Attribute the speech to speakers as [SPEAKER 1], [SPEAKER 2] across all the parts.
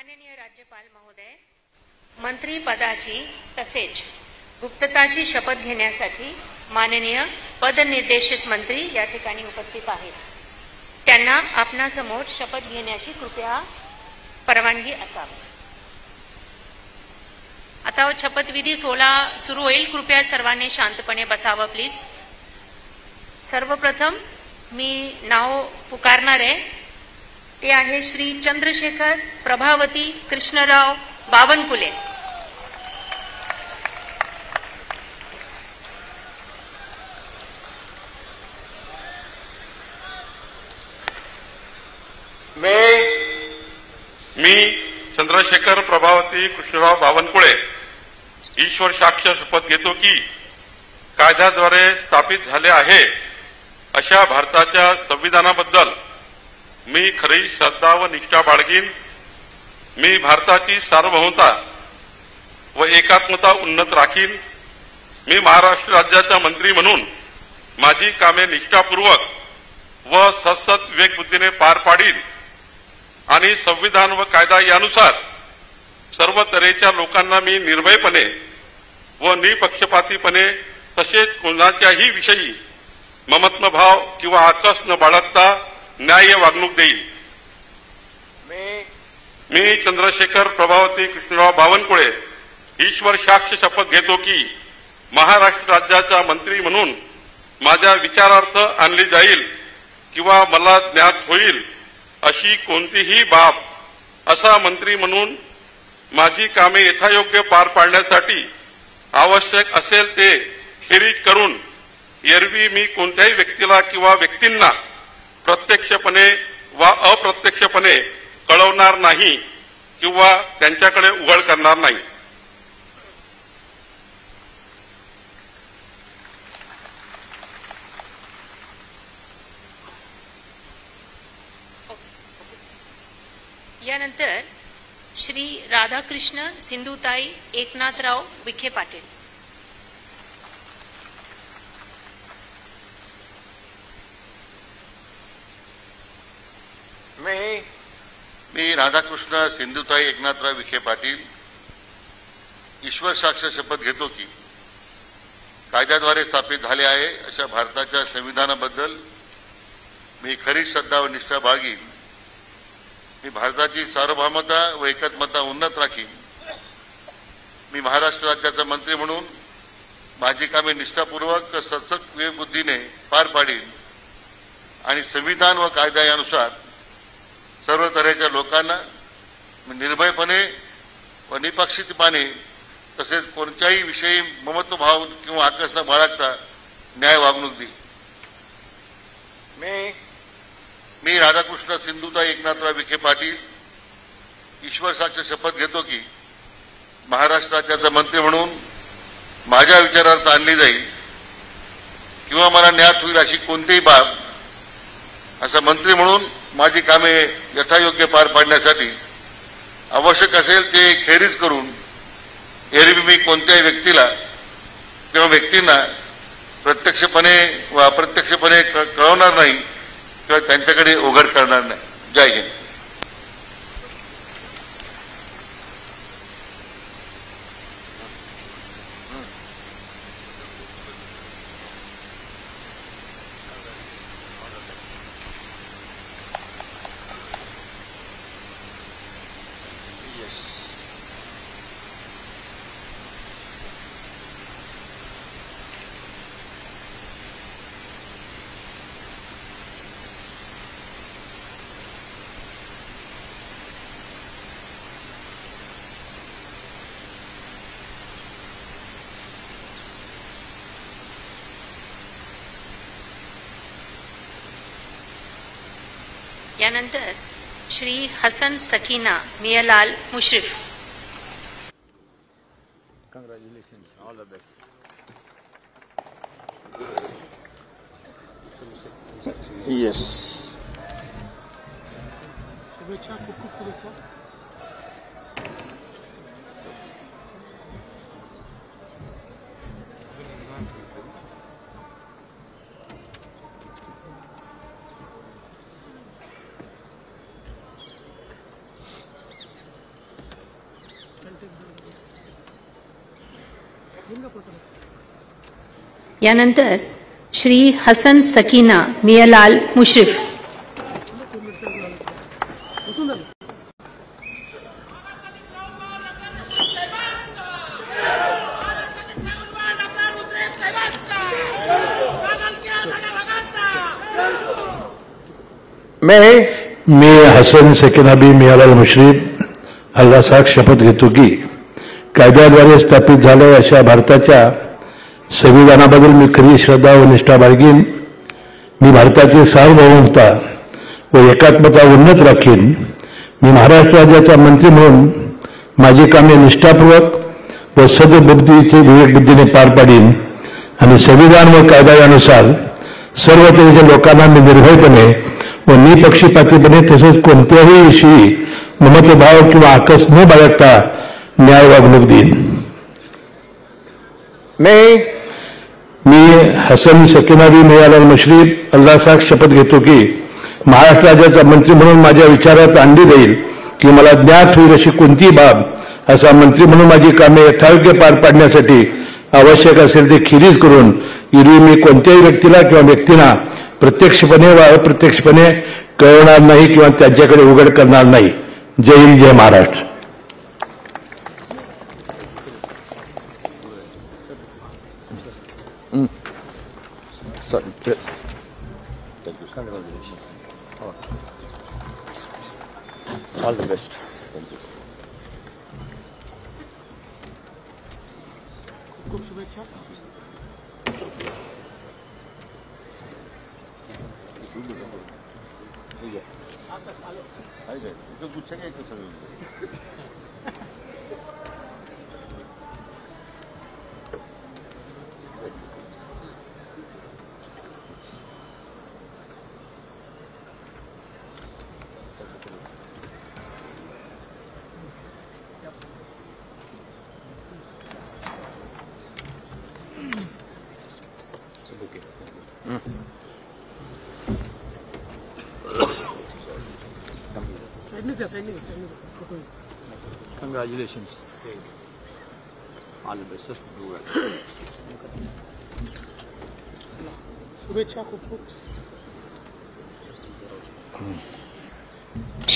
[SPEAKER 1] माननीय राज्यपाल महोदय, मंत्री पदाची तसेच गुप्तताची शपथ घेण्यासाठी माननीय पदनिर्देशित मंत्री या ठिकाणी उपस्थित आहेत. त्यांना आपणासमोर शपथ घेण्याची कृपया परवानगी असावी. आता शपथविधी सोहळा सुरू होईल. कृपया सर्वांनी शांतपणे बसावं प्लीज. सर्वप्रथम मी नाव पुकारणार आहे. ते आहे श्री चंद्रशेखर प्रभावती कृष्णराव बावनकुळे.
[SPEAKER 2] मी चंद्रशेखर प्रभावती कृष्णराव बावनकुळे ईश्वर साक्ष शपथ घेतो की कायद्याद्वारे स्थापित झाले आहे अशा भारताच्या संविधानाबद्दल मी खरी श्रद्धा व निष्ठा बाळगीन. मी भारताची सार्वभौमता व एकात्मता उन्नत राखीन. मी महाराष्ट्र राज्याचा मंत्री म्हणून माझी कामे निष्ठापूर्वक व सतत विवेकबुद्धीने पार पाडीन आणि संविधान व कायदा यानुसार सर्व तऱ्हेच्या लोकांना मी निर्भयपणे व निपक्षपातीपणे तसेच कोणाच्याही विषयी ममत्वभाव किंवा आकस न बाळगता न्याय्य वागणूक देईल. मी चंद्रशेखर प्रभावती कृष्णराव बावनकुळे ईश्वर साक्ष शपथ घेतो की महाराष्ट्र राज्याचा मंत्री म्हणून माझ्या विचारार्थ आणली जाईल किंवा मला ज्ञात होईल अशी कोणतीही बाब असा मंत्री म्हणून माझी कामे यथायोग्य पार पाडण्यासाठी आवश्यक असेल ते खेरीज करून एरवी मी कोणत्याही व्यक्तीला किंवा व्यक्तींना प्रत्यक्षपणे वा अप्रत्यक्षपणे कळवणार नाही किंवा त्यांच्याकडे उघड करणार नाही.
[SPEAKER 1] यानंतर श्री राधाकृष्ण सिंधुताई एकनाथराव विखे पाटील.
[SPEAKER 3] मी राधाकृष्ण सिंधुताई एकनाथराव विखे पाटील ईश्वर साक्ष शपथ घेतो की कायद्याद्वारे स्थापित झाले आहे अशा भारताच्या संविधानाबद्दल मी खरी श्रद्धा व निष्ठा बाळगीन. मी भारताची सार्वभौमता व एकात्मता उन्नत राखीन. मी महाराष्ट्र राज्याचा मंत्री म्हणून माझी कामे निष्ठापूर्वक सतत विवेकबुद्धीने पार पाडीन आणि संविधान व कायदा यानुसार सर्व तऱ्हेच्या लोकांना निर्भयपणे व निपक्षपातीपणे तसेच कोणत्याही विषयी ममत्वभाव किंवा आकस न बाळगता न्याय वागणूक देईल. मी राधाकृष्ण सिंधुताई एकनाथराव विखे पाटील ईश्वर साक्ष शपथ घेतो की महाराष्ट्र राज्याचा मंत्री म्हणून माझ्या विचारार्थ आणली जाईल किंवा मला ज्ञात होईल अशी कोणतीही बाब असा मंत्री म्हणून माझी कामे यथायोग्य पार पाडण्यासाठी आवश्यक असेल ते खेरीज करून एरवी मी कोणत्याही व्यक्तीला किंवा व्यक्तींना प्रत्यक्षपणे व अप्रत्यक्षपणे कळवणार नाही किंवा त्यांच्याकडे उघड करणार नाही. जय हिंद.
[SPEAKER 1] यानंतर Shri Hasan Sakina मियालाल Mushrif.
[SPEAKER 4] Congratulations, all the best. Yes. शुभेच्छा, खूप खूप शुभेच्छा.
[SPEAKER 1] यानंतर श्री हसन सकीना मियालाल मुश्रीफ.
[SPEAKER 5] मी हसन सकीनाबी मियालाल मुश्रीफ अल्लाह साख शपथ घेतो की कायद्याद्वारे स्थापित झालेल्या अशा भारताच्या संविधानाबद्दल मी खरी श्रद्धा व निष्ठा बाळगीन. मी भारताची सार्वभौमता व एकात्मता उन्नत राखीन. मी महाराष्ट्र राज्याचा मंत्री म्हणून माझी कामे निष्ठापूर्वक व सद्बुद्धीचे विवेकबुद्धीने पार पाडीन आणि संविधान व कायद्यानुसार सर्व तऱ्हेच्या लोकांना मी निर्भयपणे व निपक्षपातीपणे तसेच कोणत्याही विषयी ममतभाव किंवा आकस न बाळगता न्याय वागणूक देईन. मी हसन सकीनाबी मियालाल मुश्रीफ अल्लाह साख शपथ घेतो की महाराष्ट्र राज्याचा मंत्री म्हणून माझ्या विचारात आणली जाईल की मला ज्ञात होईल अशी कोणतीही बाब असा मंत्री म्हणून माझी कामे यथायोग्य पार पाडण्यासाठी आवश्यक असेल ते खिरीज करून एरवी मी कोणत्याही व्यक्तीला किंवा व्यक्तींना प्रत्यक्षपणे व अप्रत्यक्षपणे कळवणार नाही किंवा त्यांच्याकडे उघड करणार नाही. जय हिंद, जय महाराष्ट्र.
[SPEAKER 4] All the best. खूप शुभेच्छा. Congratulations. All the best, sir. Do well. शुभेच्छा खूप खूप.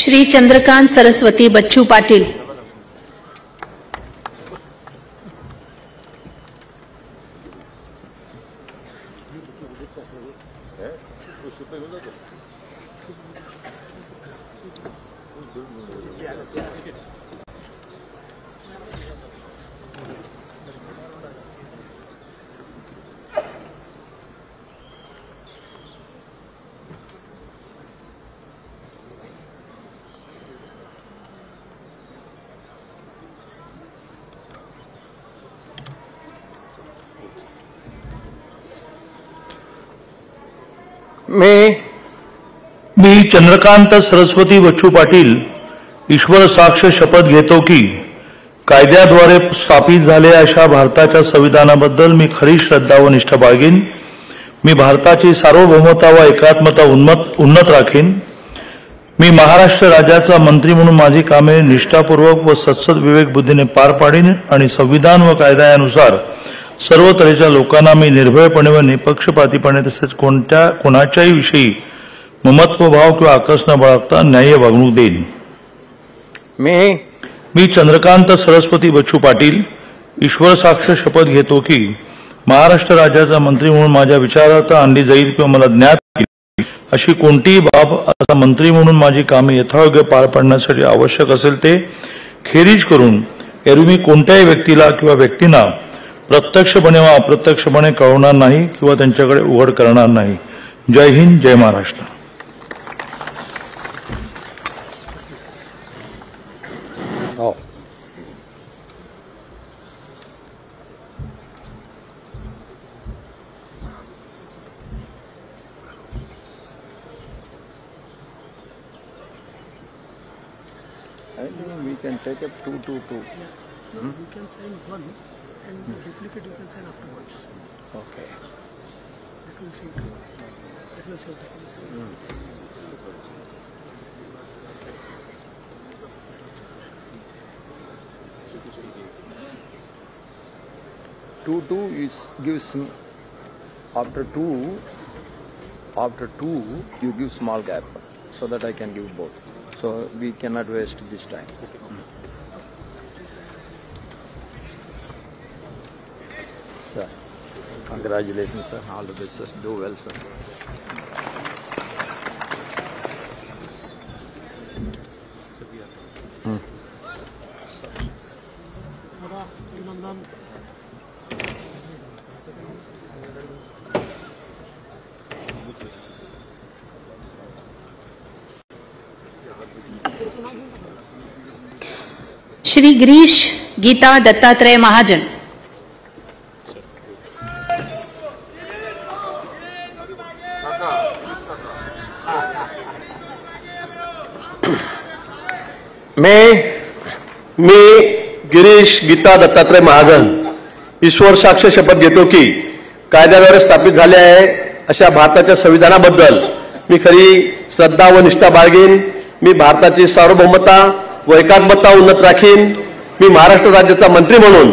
[SPEAKER 1] श्री चंद्रकांत सरस्वती बच्चू पाटील.
[SPEAKER 5] मी चंद्रकांत सरस्वती बच्चू पाटील ईश्वर साक्ष शपथ घेतो की कायद्याद्वारे स्थापित झालेल्या अशा भारताच्या संविधानाबद्दल मी खरी श्रद्धा व निष्ठा बाळगीन. मी भारताची सार्वभौमता व एकात्मता उन्नत राखीन. मी महाराष्ट्र राज्याचा मंत्री म्हणून माझी कामे निष्ठापूर्वक व सत्सद विवेक बुद्धीने पार पाडीन आणि संविधान व कायद्यानुसार सर्व तऱ्हेच्या लोकांना मी निर्भयपणे व निपक्षपातीपणे तसेच कोणाच्याही विषयी ममत्वभाव किंवा आकस न बाळगता न्याय्य वागणूक देईन. मी चंद्रकांत सरस्वती बच्चू पाटील ईश्वर साक्ष शपथ घेतो की महाराष्ट्र राज्याचा मंत्री म्हणून माझ्या विचारात आणली जाईल किंवा मला ज्ञात होईल अशी कोणतीही बाब असा मंत्री म्हणून माझी कामे यथायोग्य पार पाडण्यासाठी आवश्यक असेल ते खेरीज करून एरवी मी कोणत्याही व्यक्तीला किंवा व्यक्तींना प्रत्यक्षपणे व अप्रत्यक्षपणे कळवणार नाही किंवा त्यांच्याकडे उघड करणार नाही. जय हिंद, जय Maharashtra.
[SPEAKER 4] I think we can take it 2-2-2.
[SPEAKER 6] You can sign one and the duplicate you can sign afterwards.
[SPEAKER 4] Okay.
[SPEAKER 6] That will save time. That will save time.
[SPEAKER 4] 2 gives after two you give small gap so that I can give both. So we cannot waste this time. Sir, congratulations, sir. All the best, sir. Do well, sir.
[SPEAKER 1] Shri Girish Gita Dattatray Mahajan.
[SPEAKER 5] मी गिरीश गीता दत्तात्रय महाजन ईश्वर साक्ष शपथ घेतो की कायद्याद्वारे स्थापित झाले आहे अशा भारताच्या संविधानाबद्दल मी खरी श्रद्धा व निष्ठा बाळगीन। मी भारताची सार्वभौमता व एकात्मता उन्नत राखीन। मी महाराष्ट्र राज्याचा मंत्री म्हणून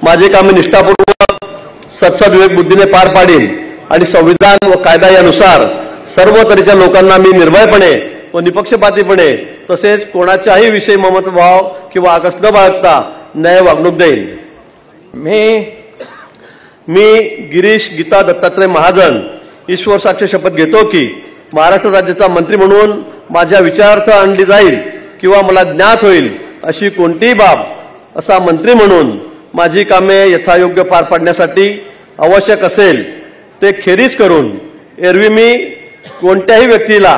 [SPEAKER 5] माझे कामे निष्ठापूर्वक सत्सद्विवेक बुद्धीने पार पाडीन आणि संविधान व कायदा यानुसार सर्व तऱ्हेच्या लोकांना मी निर्भयपणे व निपक्षपातीपणे तसेच कोणाच्याही विषयी ममत्वभाव किंवा आकस न बाळगता न्याय वागणूक देईन। मी गिरीश गीता दत्तात्रय महाजन ईश्वर साक्ष शपथ घेतो की महाराष्ट्र राज्याचा मंत्री म्हणून माझ्या विचारार्थ आणली जाईल किंवा मला ज्ञात होईल अशी कोणतीही बाब असा मंत्री म्हणून माझी कामे यथायोग्य पार पाडण्यासाठी आवश्यक असेल ते खेरीज करून एरवी मी कोणत्याही व्यक्तीला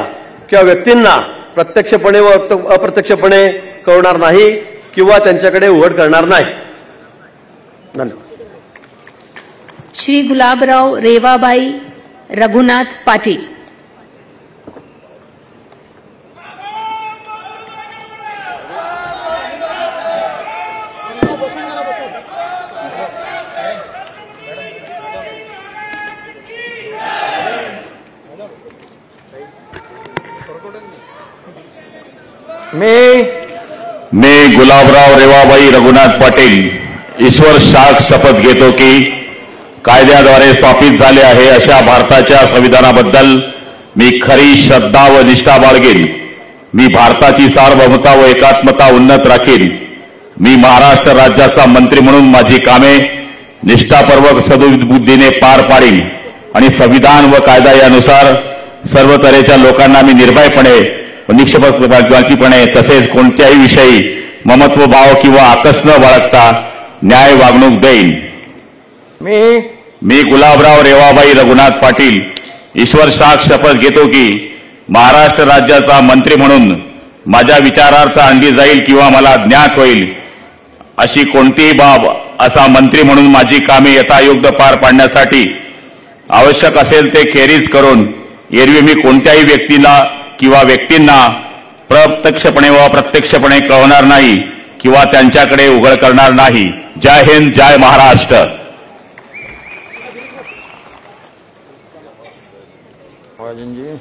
[SPEAKER 5] किंवा व्यक्तींना प्रत्यक्षपणे व अप्रत्यक्षपणे कळवणार नाही किंवा त्यांच्याकडे उघड करणार नाही। धन्यवाद।
[SPEAKER 1] श्री गुलाबराव रेवाबाई रघुनाथ पाटील।
[SPEAKER 7] मी गुलाबराव रेवाबाई रघुनाथ पाटील ईश्वर साक्ष शपथ घेतो की कायद्याद्वारे स्थापित झाले आहे अशा भारताच्या संविधानाबद्दल मी खरी श्रद्धा व निष्ठा बाळगेन। मी भारताची सार्वभौमता व एकात्मता उन्नत राखीन। मी महाराष्ट्र राज्याचा मंत्री म्हणून माझी कामे निष्ठापूर्वक सद्बुद्धीने पार पाडीन आणि संविधान व कायदा यानुसार सर्व तऱ्हेच्या लोकांना मी निर्भयपणे व निष्पक्षपातीपणे तसेच कोणत्याही विषयी ममत्व भाव किंवा आकस न बाळगता न्याय वागणूक देईन। मी गुलाबराव रेवाबाई रघुनाथ पाटील ईश्वर साक्ष शपथ घेतो की महाराष्ट्र राज्याचा मंत्री म्हणून माझ्या विचारार्थ आणली जाईल किंवा मला ज्ञात होईल अशी कोणतीही बाब असा मंत्री म्हणून माझी कामे यथायोग्य पार पाडण्यासाठी आवश्यक असेल ते खेरीज करून एरवी मी कोणत्याही व्यक्तीला किंवा व्यक्तींना प्रत्यक्षपणे व अप्रत्यक्षपणे कळवणार नाही किंवा त्यांच्याकडे उघड करणार नाही। जय हिंद, जय महाराष्ट्र।
[SPEAKER 4] महाजन जी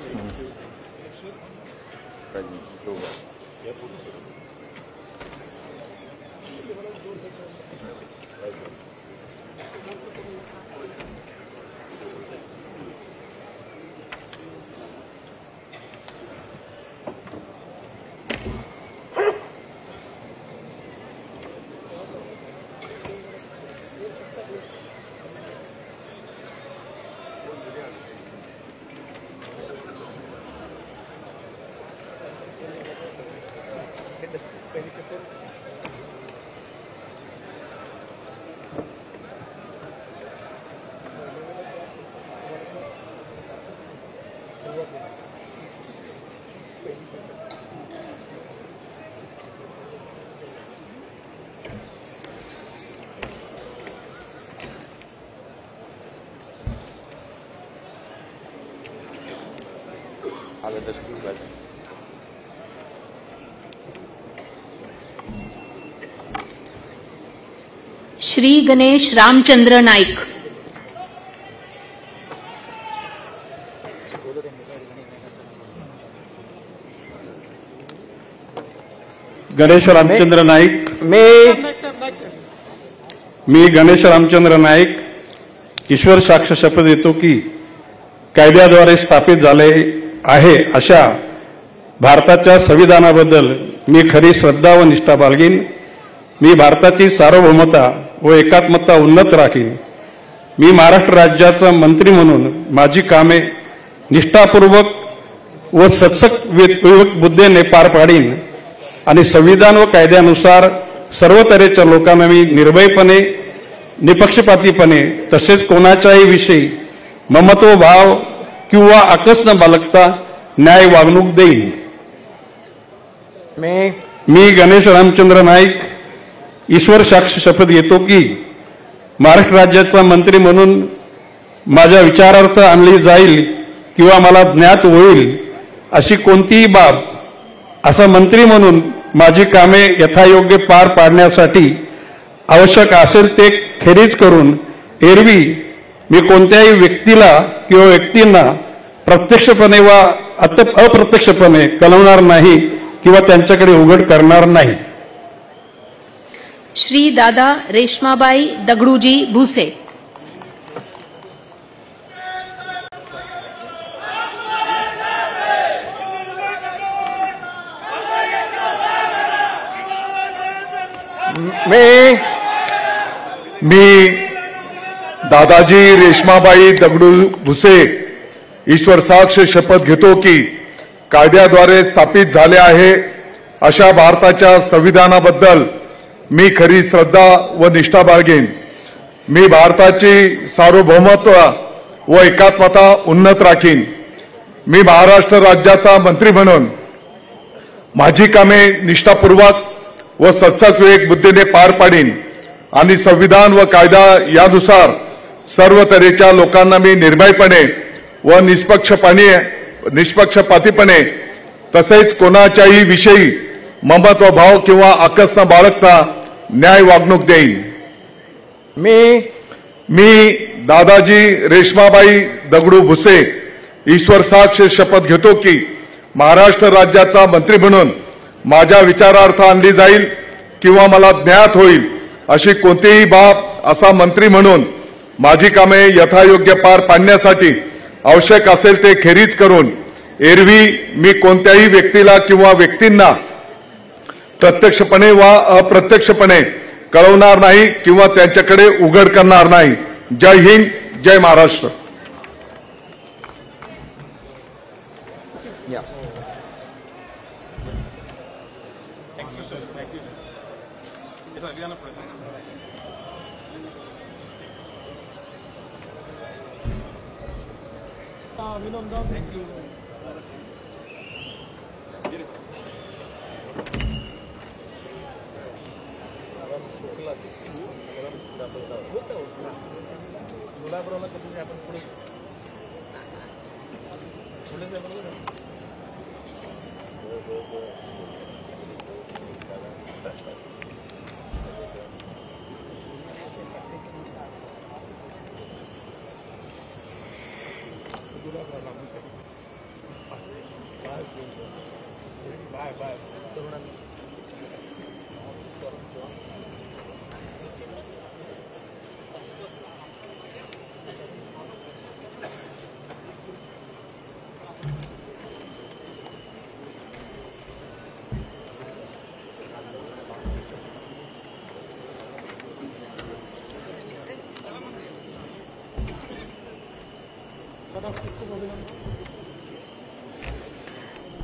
[SPEAKER 1] श्री गणेश रामचंद्र नाईक।
[SPEAKER 5] गणेश रामचंद्र नाईक।
[SPEAKER 8] मी गणेश रामचंद्र नाईक ईश्वर साक्ष शपथ घेतो की कायद्याद्वारे स्थापित झाले आहे अशा भारताच्या संविधानाबद्दल मी खरी श्रद्धा व निष्ठा बाळगीन. मी भारताची सार्वभौमता व एकात्मता उन्नत राखीन. मी महाराष्ट्र राज्याचा मंत्री म्हणून माझी कामे निष्ठापूर्वक व सत्सक बुद्धीने पार पाडीन आणि संविधान व कायद्यानुसार सर्व तऱ्हेच्या लोकांना मी निर्भयपणे निपक्षपातीपणे तसेच कोणाच्याही विषयी ममत्व भाव किंवा आकस न बाळगता न्याय वागणूक देईन. मी गणेश रामचंद्र नाईक ईश्वर साक्ष शपथ घेतो की महाराष्ट्र राज्याचा मंत्री म्हणून माझ्या विचारार्थ आणली जाईल किंवा मला ज्ञात होईल अशी कोणतीही बाब असा मंत्री म्हणून माझी कामे यथायोग्य पार पाडण्यासाठी आवश्यक असेल ते खेरीज करून एरवी मी कोणत्याही व्यक्तीला किंवा व्यक्तींना प्रत्यक्षपणे वा अप्रत्यक्षपणे कळवणार नाही किंवा त्यांच्याकडे उघड करणार नाही.
[SPEAKER 1] श्री दादा रेश्माबाई दगडूजी भुसे.
[SPEAKER 9] मी दादाजी रेश्माबाई दगडू भुसे ईश्वर साक्ष शपथ घेतो की कायद्याद्वारे स्थापित झाले आहे अशा भारताच्या संविधानाबद्दल मी खरी श्रद्धा व निष्ठा बाळगेन. मी भारताची सार्वभौमत्व व एकात्मता उन्नत राखीन. मी महाराष्ट्र राज्याचा मंत्री म्हणून माझी कामे निष्ठापूर्वक व सत्सक विवेक बुद्धीने पार पाडीन आणि संविधान व कायदा यानुसार सर्व तऱ्हेच्या लोकांना मी निर्भयपणे व निष्पक्षपातीपणे तसेच कोणाच्याही विषयी ममत्व भाव किंवा आकस न बाळगता न्याय वागणूक देईन. मी दादाजी रेश्माबाई दगडू भुसे ईश्वर साक्ष शपथ घेतो की महाराष्ट्र राज्याचा मंत्री म्हणून माझ्या विचारार्थ आणली जाईल किंवा मला ज्ञात होईल अशी कोणतीही बाब असा मंत्री म्हणून माझी कामे यथायोग्य पार पाडण्यासाठी आवश्यक असेल ते खेरीज करून एरवी मी कोणत्याही व्यक्तीला किंवा व्यक्तींना प्रत्यक्षपणे वा अप्रत्यक्षपणे कळवणार नाही किंवा त्यांच्याकडे उघड करणार नाही. जय हिंद, जय महाराष्ट्र.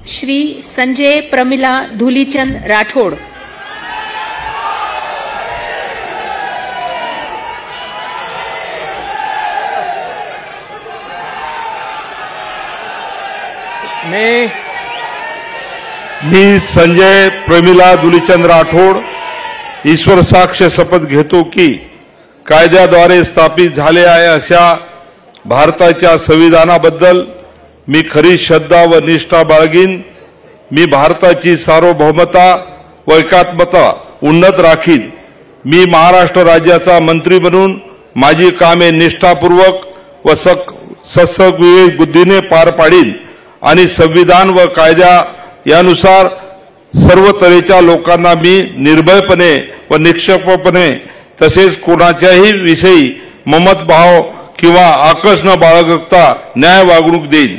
[SPEAKER 1] श्री संजय प्रमिला धुलीचंद राठोड.
[SPEAKER 5] मी संजय प्रमिला धुलीचंद राठोड ईश्वर साक्ष शपथ घेतो की कायद्याद्वारे स्थापित झाले आहे अशा भारताच्या संविधानाबद्दल मी खरी श्रद्धा व निष्ठा बाळगीन. मी भारताची सार्वभौमता व एकात्मता उन्नत राखीन. मी महाराष्ट्र राज्याचा मंत्री म्हणून माझी कामे निष्ठापूर्वक व सत्सक विवेक बुद्धीने पार पाडीन आणि संविधान व कायदा यानुसार सर्व तऱ्हेच्या लोकांना मी निर्भयपणे व निष्पक्षपातीपणे
[SPEAKER 8] तसेच कोणाच्याही विषयी ममतभाव किंवा आकस न बाळगता न्याय वागणूक देईन.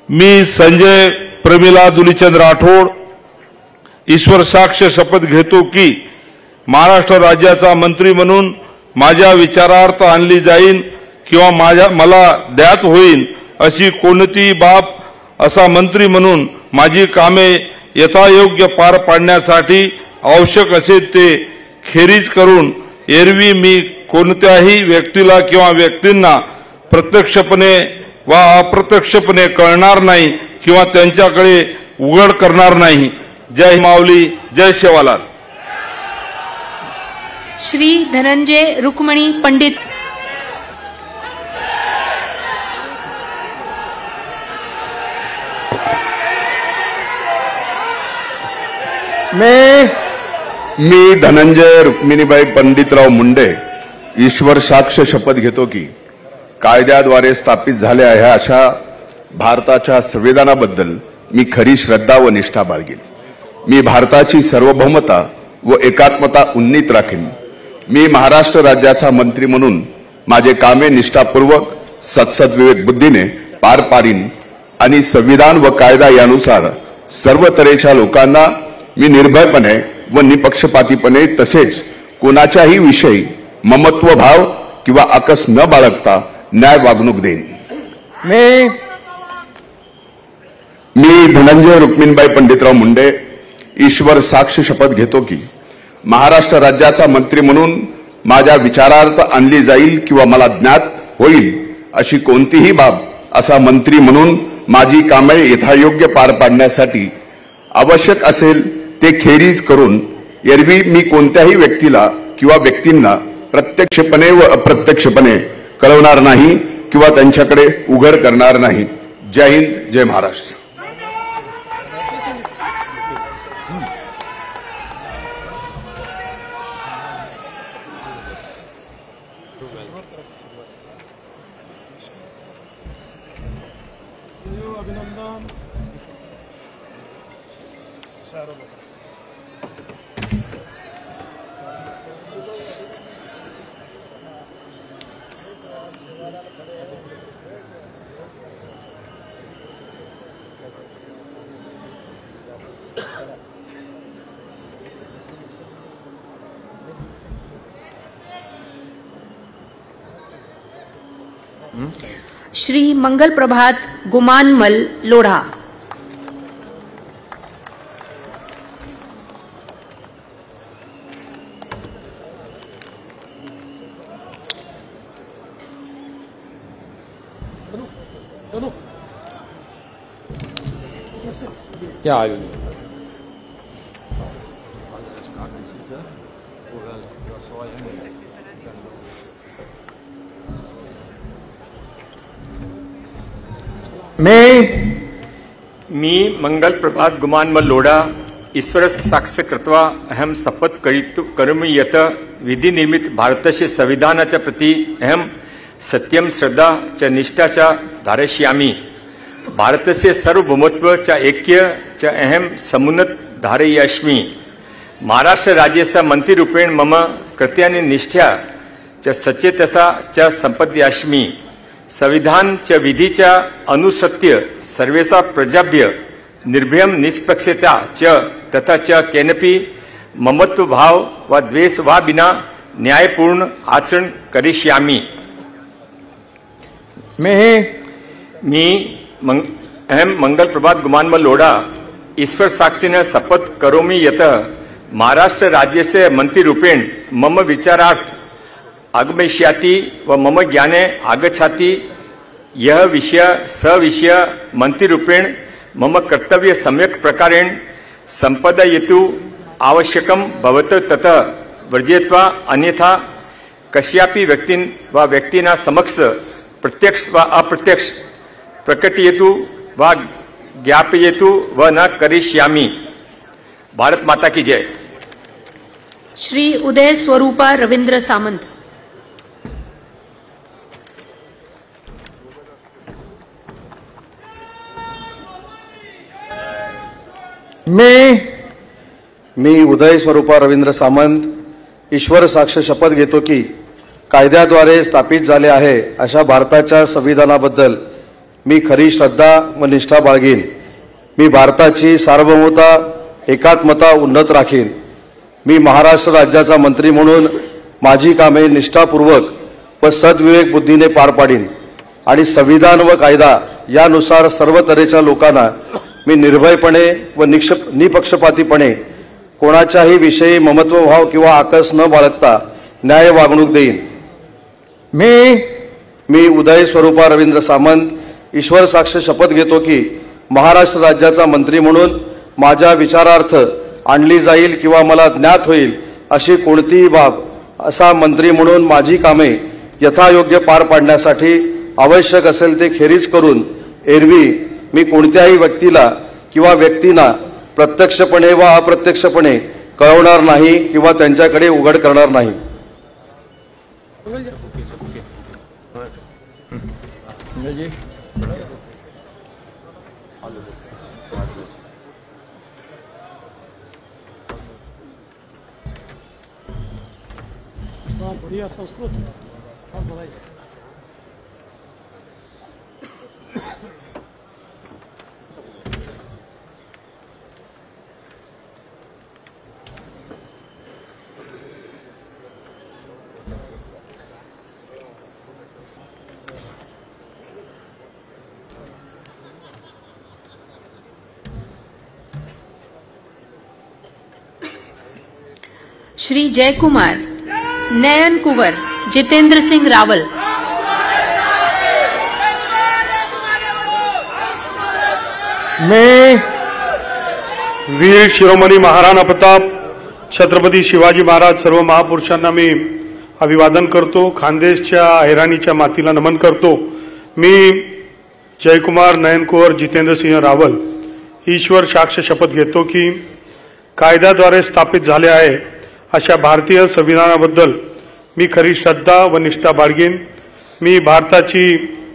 [SPEAKER 8] मी संजय प्रमिला दुलीचंद राठोड ईश्वर साक्ष शपथ घेतो की महाराष्ट्र राज्याचा मंत्री म्हणून माझ्या विचारार्थ आणली जाईल किंवा मला ज्ञात होईल अशी कोणतीही बाब असा मंत्री म्हणून माझी कामे यथायोग्य पार पाडण्यासाठी आवश्यक असेल ते खेरीज करून एरवी मी कोणत्याही व्यक्तीला किंवा व्यक्तींना प्रत्यक्षपणे वा अप्रत्यक्षपणे कळणार नाही किंवा त्यांच्याकडे उघड करणार नाही. जय माऊली, जय सेवालाल.
[SPEAKER 1] श्री धनंजय रुक्मणी पंडित.
[SPEAKER 9] मी धनंजय रुक्मिणीबाई पंडितराव मुंडे ईश्वर साक्ष शपथ घेतो की कायद्याद्वारे स्थापित झाल्या आहे अशा भारताच्या संविधानाबद्दल मी खरी श्रद्धा व निष्ठा बाळगेन. मी भारताची सार्वभौमता व एकात्मता उन्नीत राखीन. मी महाराष्ट्र राज्याचा मंत्री म्हणून माझे कामे निष्ठापूर्वक सत्सद्विवेक बुद्धीने पार पाडीन आणि संविधान व कायदा यानुसार सर्व तऱ्हेच्या लोकांना मी निर्भयपणे व निपक्षपातीपणे तसेच कोणाच्याही विषयी ममत्व भाव किंवा आकस न बाळगता न्याय वागणूक देईन. मी धनंजय रुक्मिणीबाई पंडितराव मुंडे ईश्वर साक्ष शपथ घेतो की महाराष्ट्र राज्याचा मंत्री म्हणून माझ्या विचारार्थ आणली जाईल किंवा मला ज्ञात होईल अशी कोणतीही बाब असा मंत्री म्हणून माझी कामे यथायोग्य पार पाडण्यासाठी आवश्यक असेल ते खेरीज करून एरवी मी कोणत्याही व्यक्तीला किंवा व्यक्तींना प्रत्यक्षपणे व अप्रत्यक्षपणे कळवणार नाही किंवा त्यांच्याकडे उघड करणार नाही. जय हिंद, जय महाराष्ट्र.
[SPEAKER 1] श्री मंगल प्रभात गुमानमल लोढ़ा.
[SPEAKER 4] क्या आयु
[SPEAKER 10] मी मंगल प्रभात गुमानमल लोढ़ा ईश्वर साक्ष कृत्वा अहम शपथ करोमि यत विधि निर्मित भारतस्य संविधानाच्या प्रति अहम सत्यम श्रद्धा च निष्ठा च धारयिष्यामि. भारतस्य सार्वभौमत्व च ऐक्य च अहम समुन्नत धारयिष्यामि. महाराष्ट्र राज्यस्य मंत्रीरूपेण मम कृत्यानि निष्ठा च सचेतसा च संपद्यास्मि. संविधान च विधि च अनुसत्य सर्वेषा प्रजाभ्य निर्भयम निष्पक्षता च तथा च केनपि ममत्व भाव व द्वेष वा बिना न्यायपूर्ण आचरण करिष्यामि. अहम मंगल प्रभात गुमानमल लोढ़ा ईश्वर साक्षिण शपथ करोमि यत महाराष्ट्र राज्यस्य मंत्रीरूपेण मम विचारार्थ आगमिष्याति व मम ज्ञाने आगच्छाति. यह विषय सविषय मंत्रीरूपेण मम कर्तव्य सम्यक प्रकारेण संपादयितु आवश्यकम भवत तत वर्जयित्वा अन्यथा कस्यापि व्यक्तिन व व्यक्तिना समक्ष प्रत्यक्ष व अप्रत्यक्ष प्रकटयतु व ज्ञापयतु व न करिष्यामि. भारत माता की जय.
[SPEAKER 1] श्री उदय स्वरूपा रविंद्र सामंत.
[SPEAKER 11] मी उदय स्वरूपा रवींद्र सामंत ईश्वर साक्ष शपथ घेतो की कायद्याद्वारे स्थापित झाले आहे अशा भारताच्या संविधानाबद्दल मी खरी श्रद्धा व निष्ठा बाळगीन. मी भारताची सार्वभौमता एकात्मता उन्नत राखीन. मी महाराष्ट्र राज्याचा मंत्री म्हणून माझी कामे निष्ठापूर्वक व सद्विवेक बुद्धीने पार पाडीन आणि संविधान व कायदा यानुसार सर्व तऱ्हेच्या लोकांना मी निर्भयपणे व निपक्षपातीपणे कोणाच्याही विषयी ममत्वभाव किंवा आकस न बाळगता न्याय वागणूक देईन. मी उदय स्वरूपा रवींद्र सामंत ईश्वर साक्ष शपथ घेतो की महाराष्ट्र राज्याचा मंत्री म्हणून माझ्या विचारार्थ आणली जाईल किंवा मला ज्ञात होईल अशी कोणतीही बाब असा मंत्री म्हणून माझी कामे यथायोग्य पार पाडण्यासाठी आवश्यक असेल ते खेरीज करून एरवी मी कोणत्याही व्यक्तीला किंवा व्यक्तींना प्रत्यक्षपणे व अप्रत्यक्षपणे कळवणार नाही किंवा त्यांच्याकडे उघड करणार नाही.
[SPEAKER 6] बढ़िया संस्कृत हाँ बोला
[SPEAKER 1] श्री जयकुमार नयन कुंवर जितेंद्र सिंह रावल.
[SPEAKER 8] मैं वीर शिरोमणी महाराणा प्रताप छत्रपती शिवाजी महाराज सर्व महापुरुषांना मी अभिवादन करतो. खानदेशच्या हैराणीच्या मातीला नमन करतो. मी जयकुमार नयन कुंवर जितेंद्र सिंह रावल ईश्वर साक्ष शपथ घेतो की कायद्याद्वारे स्थापित झाले आहे अशा भारतीय संविधानाबद्दल मी खरी श्रद्धा व निष्ठा बाळगीन. मी भारताची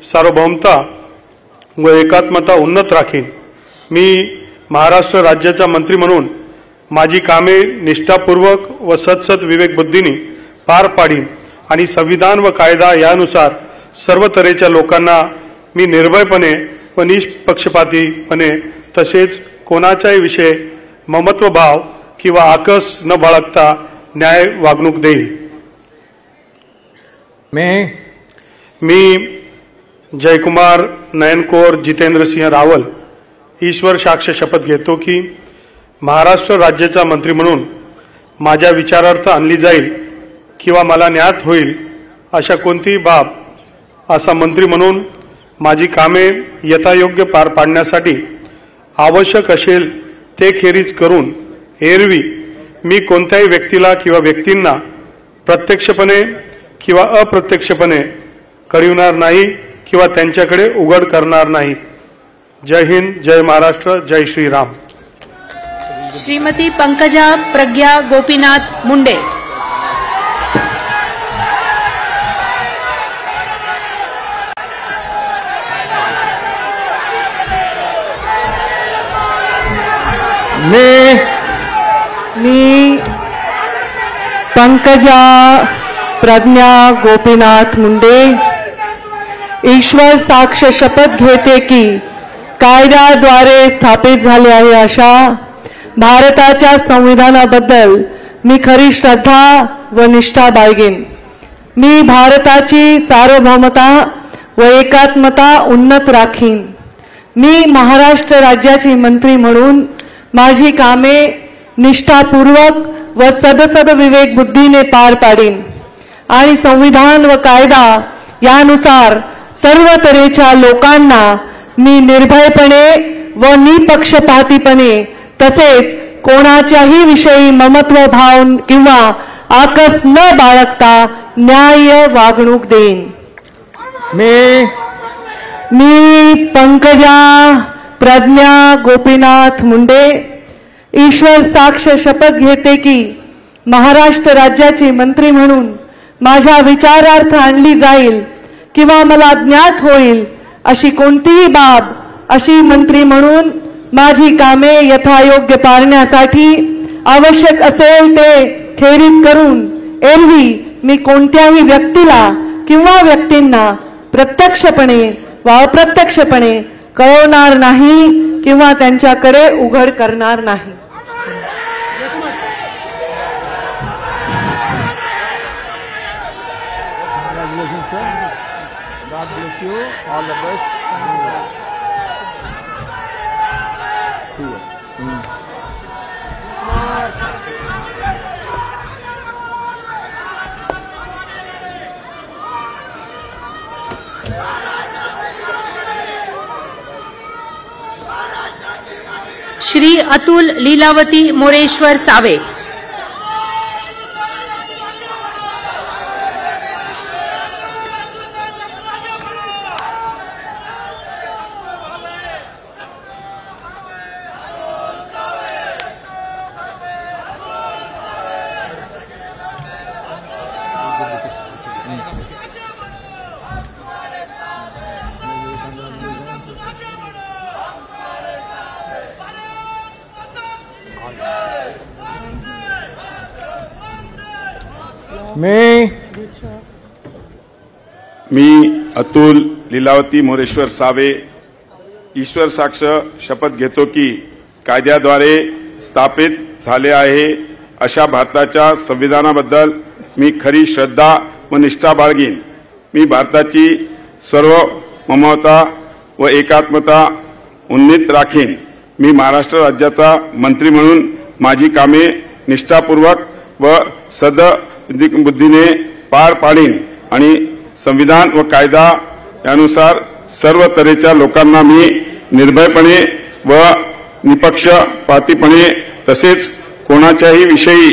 [SPEAKER 8] सार्वभौमता व एकात्मता उन्नत राखीन. मी महाराष्ट्र राज्याचा मंत्री म्हणून माझी कामे निष्ठापूर्वक व सत्सद विवेक बुद्धीने पार पाडीन आणि संविधान व कायदा यानुसार सर्व तऱ्हेच्या लोकांना मी निर्भयपणे व निष्पक्षपातीपणे तसेच कोणाच्याही विषयी ममत्वभाव किंवा आकस न बाळगता न्याय वागणूक देईल. मी जयकुमार नयनकोर जितेंद्र सिंह रावल ईश्वर साक्ष शपथ घेतो की महाराष्ट्र राज्याचा मंत्री म्हणून माझ्या विचारार्थ आणली जाईल किंवा मला ज्ञात होईल अशा कोणतीही बाब असा मंत्री म्हणून माझी कामे यथायोग्य पार पाडण्यासाठी आवश्यक असेल ते खेरीज करून एरवी मी कोणत्याही व्यक्तीला किंवा व्यक्तींना प्रत्यक्षपणे किंवा अप्रत्यक्षपणे कळविणार नाही किंवा त्यांच्याकडे उघड करणार नाही. जय हिंद, जय महाराष्ट्र, जय श्रीराम.
[SPEAKER 1] श्रीमती पंकजा प्रज्ञा गोपीनाथ मुंडे.
[SPEAKER 12] मी पंकजा प्रज्ञा गोपीनाथ मुंडे ईश्वर साक्ष शपथ घेते की कायद्याद्वारे स्थापित झाले आहे अशा भारताच्या संविधानाबद्दल मी खरी श्रद्धा व निष्ठा बाळगीन. मी भारताची सार्वभौमता व एकात्मता उन्नत राखीन. मी महाराष्ट्र राज्याची मंत्री म्हणून माझी कामे निष्ठापूर्वक व सदसद विवेक बुद्धीने पार पाडीन आणि संविधान व कायदा यानुसार सर्व तऱ्हेच्या लोकांना मी निर्भयपणे व निपक्षपातीपणे तसेच कोणाच्याही विषयी ममत्व भाव किंवा आकस न बाळगता न्याय वागणूक देईन. मी पंकजा प्रज्ञा गोपीनाथ मुंडे ईश्वर साक्ष शपथ घेते की महाराष्ट्र राज्याचे मंत्री म्हणून माझ्या विचारार्थ आणली जाईल किंवा मला ज्ञात होईल अशी कोणतीही बाब अशी मंत्री म्हणून माझी कामे यथायोग्य पाळण्यासाठी आवश्यक असेल ते खेरीज करून एरवी मी कोणत्याही व्यक्तीला किंवा व्यक्तींना प्रत्यक्षपणे वा अप्रत्यक्षपणे कळवणार नाही किंवा त्यांच्याकडे उघड करणार नाही.
[SPEAKER 4] Congratulations, sir. God bless you. All the best.
[SPEAKER 1] Shri Atul Lilavati Moreshwar Save.
[SPEAKER 8] मी अतुल लीलावती मोरेश्वर सावे ईश्वर साक्ष शपथ घेतो की कायद्याद्वारे स्थापित झाले आहे अशा भारताच्या संविधानाबद्दल मी खरी श्रद्धा व निष्ठा बाळगीन. मी भारताची सार्वभौमता व एकात्मता उन्नीत राखीन. मी महाराष्ट्र राज्याचा मंत्री म्हणून माझी कामे निष्ठापूर्वक व सद्बुद्धीने पार पाडीन आणि संविधान व कायदा यानुसार सर्व तऱ्हेच्या लोकांना मी निर्भयपणे व निपक्षपातीपणे तसेच कोणाच्याही विषयी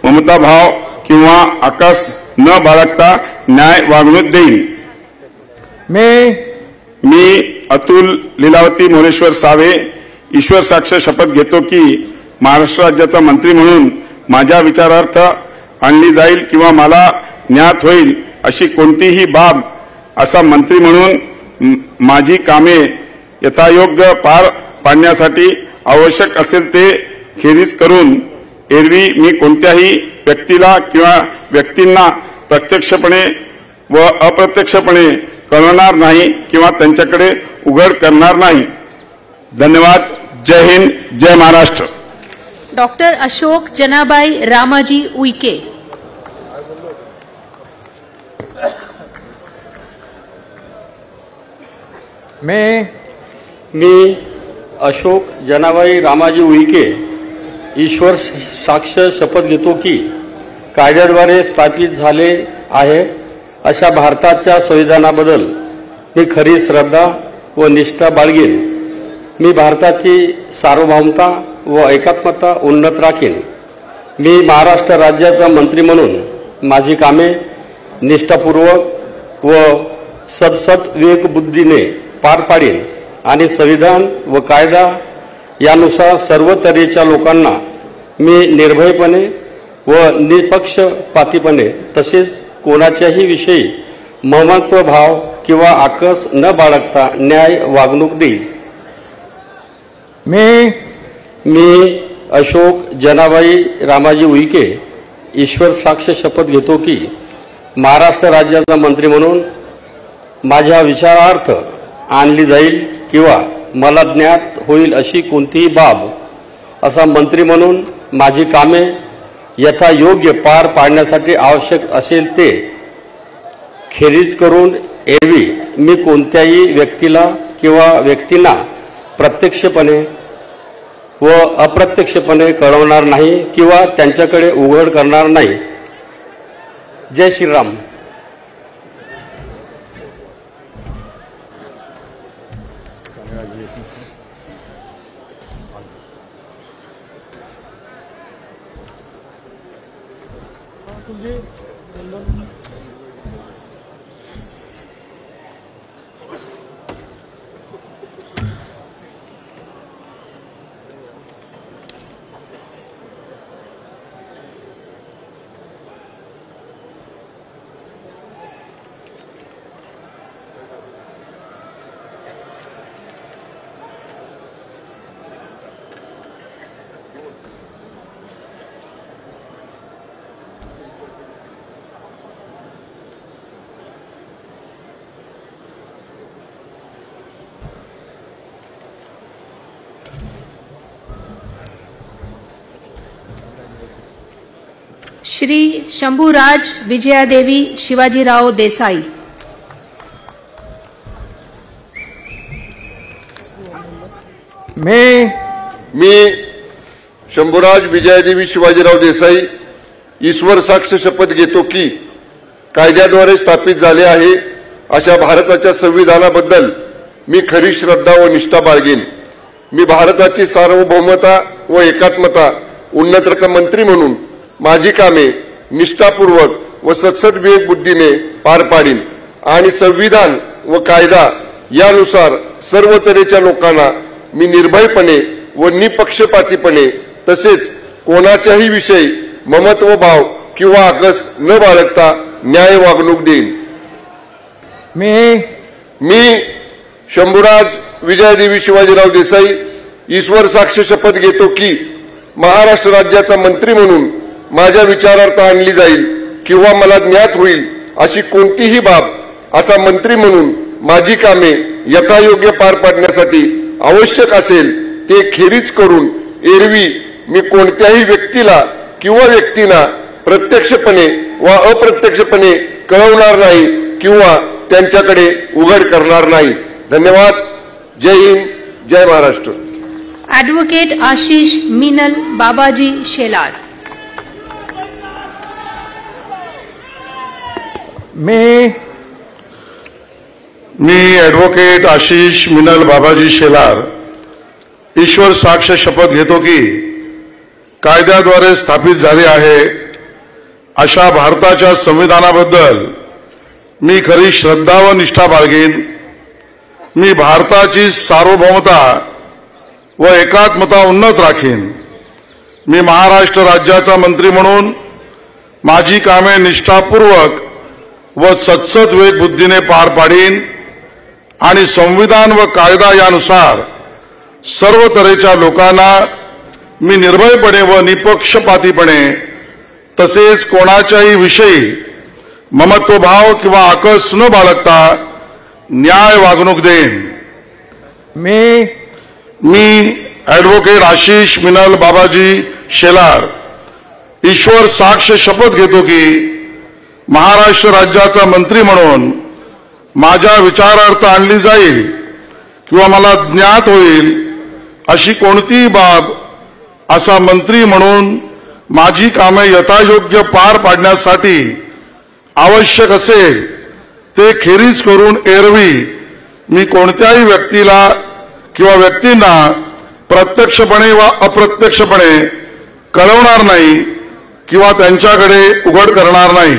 [SPEAKER 8] ममताभाव किंवा आकस न बाळगता न्याय वागणूक देईन. मी अतुल लीलावती मोरेश्वर सावे ईश्वर साक्ष शपथ घेतो की महाराष्ट्र राज्याचा मंत्री म्हणून माझ्या विचारार्थ आणली जाईल किंवा मला ज्ञात होईल अशी कोणतीही बाब असा मंत्री म्हणून माझी कामे यथायोग्य पार पाडण्यासाठी आवश्यक असेल ते खेरीज करून एरवी मी कोणत्याही व्यक्तीला किंवा व्यक्तींना प्रत्यक्षपणे व अप्रत्यक्षपणे कळवणार नाही किंवा त्यांच्याकडे उघड करणार नाही. धन्यवाद. जय हिंद. जय महाराष्ट्र.
[SPEAKER 1] डॉक्टर अशोक जनाबाई रामाजी उईके.
[SPEAKER 13] मी अशोक जनाबाई रामाजी उईके ईश्वर साक्ष शपथ घेतो की कायद्याद्वारे स्थापित झाले आहे अशा भारताच्या संविधानाबद्दल मी खरी श्रद्धा व निष्ठा बाळगीन. मी भारताची सार्वभौमता व एकात्मता उन्नत राखीन. मी महाराष्ट्र राज्याचा मंत्री म्हणून माझी कामे निष्ठापूर्वक व सद्विवेकबुद्धीने पार पाडीन आणि संविधान व कायदा यानुसार सर्व तऱ्हेच्या लोकांना मी निर्भयपणे व निपक्षपातीपणे तसेच कोणाच्याही विषयी ममत्वभाव किंवा आकस न बाळगता न्याय वागणूक देईल. मी अशोक जनाबाई रामाजी उईके ईश्वर साक्ष शपथ घेतो की महाराष्ट्र राज्याचा मंत्री म्हणून माझ्या विचारार्थ आणली जाईल किंवा मला ज्ञात होईल अशी कोणतीही बाब असा मंत्री म्हणून माझी कामे यथायोग्य पार पाडण्यासाठी आवश्यक असेल ते खेरीज करून एरवी मी कोणत्याही व्यक्तीला किंवा व्यक्तींना प्रत्यक्षपणे व अप्रत्यक्षपणे कळवणार नाही किंवा त्यांच्याकडे उघड करणार नाही. जय श्रीराम.
[SPEAKER 1] श्री शंभूराज विजयादेवी शिवाजीराव देसाई,
[SPEAKER 14] मी शंभूराज विजयादेवी शिवाजीराव देसाई ईश्वर साक्ष शपथ घेतो की कायद्याद्वारे स्थापित झाले आहे अशा भारताच्या संविधानाबद्दल मी खरी श्रद्धा व निष्ठा बाळगेन. मी भारताची सार्वभौमता व एकात्मता उन्नतीचा मंत्री म्हणून माझी कामे निष्ठापूर्वक व सत्सद विवेक बुद्धीने पार पाडीन आणि संविधान व कायदा यानुसार सर्व तऱ्हेच्या लोकांना मी निर्भयपणे व निपक्षपातीपणे तसेच कोणाच्याही विषयी ममत्व भाव किंवा आकस न बाळगता न्याय वागणूक देईन. मी शंभूराज विजयादेवी शिवाजीराव देसाई ईश्वर साक्ष शपथ घेतो की महाराष्ट्र राज्याचा मंत्री म्हणून माझ्या विचारार्थ आणली जाईल किंवा मला ज्ञात होईल अशी कोणतीही बाब असा मंत्री म्हणून माझी कामे यथायोग्य पार पाडण्यासाठी आवश्यक असेल ते खेरीज करून एरवी मी कोणत्याही व्यक्तीला किंवा व्यक्तींना प्रत्यक्षपणे वा अप्रत्यक्षपणे कळवणार नाही किंवा त्यांच्याकडे उघड करणार नाही. धन्यवाद. जय हिंद, जय महाराष्ट्र.
[SPEAKER 1] ॲडव्होकेट आशिष मीनल बाबाजी शेलार.
[SPEAKER 9] मी ॲडव्होकेट आशिष मिनल बाबाजी शेलार ईश्वर साक्ष शपथ घेतो की कायद्याद्वारे स्थापित झाले आहे अशा भारताच्या संविधानाबद्दल मी खरी श्रद्धा व निष्ठा बाळगेन. मी भारताची सार्वभौमता व एकात्मता उन्नत राखीन. मी महाराष्ट्र राज्याचा मंत्री म्हणून माझी कामे निष्ठापूर्वक व सत्सद विवेक बुद्धीने पार पाडीन आणि संविधान व कायदा यानुसार सर्व तऱ्हेच्या लोकांना मी निर्भयपणे व निपक्षपातीपणे तसेच कोणाच्याही विषयी ममत्वभाव किंवा आकस न बाळगता न्याय वागणूक देईन. मी ॲडव्होकेट आशिष मिनल बाबाजी शेलार ईश्वर साक्ष शपथ घेतो की महाराष्ट्र राज्याचा मंत्री म्हणून माझ्या विचारार्थ आणली जाईल किंवा मला ज्ञात होईल अशी कोणतीही बाब असा मंत्री म्हणून माझी कामे यथायोग्य पार पाडण्यासाठी आवश्यक असेल ते खेरीज करून एरवी मी कोणत्याही व्यक्तीला किंवा व्यक्तींना प्रत्यक्षपणे वा अप्रत्यक्षपणे कळवणार नाही किंवा त्यांच्याकडे उघड करणार नाही.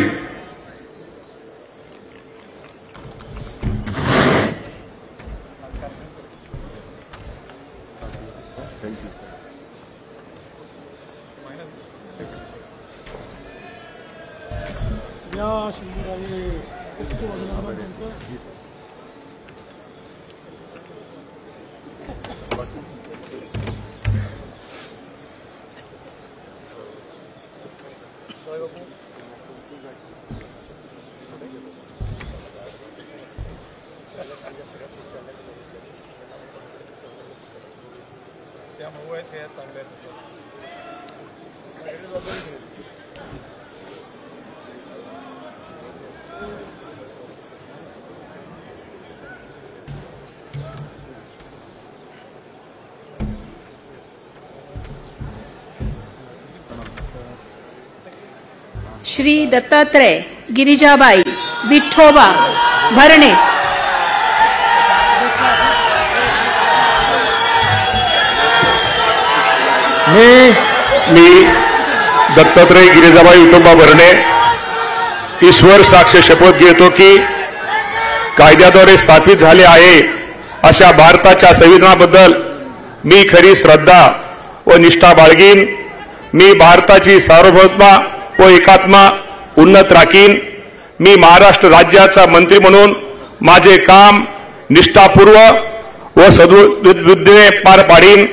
[SPEAKER 1] श्री दत्तात्रय गिरिजाबाई विठोबा भरणे.
[SPEAKER 7] मी दत्तात्रय गिरिजाबाई विठोबा भरणे ईश्वर साक्ष शपथ घेतो की कायद्याद्वारे स्थापित झाले आहे अशा भारताच्या संविधानाबद्दल मी खरी श्रद्धा व निष्ठा बाळगीन. मी भारताची सार्वभौमता व एकात्मा उन्नत राखीन. मी महाराष्ट्र राज्याचा मंत्री म्हणून माझे काम निष्ठापूर्वक व सद्बुद्धीने पार पाडीन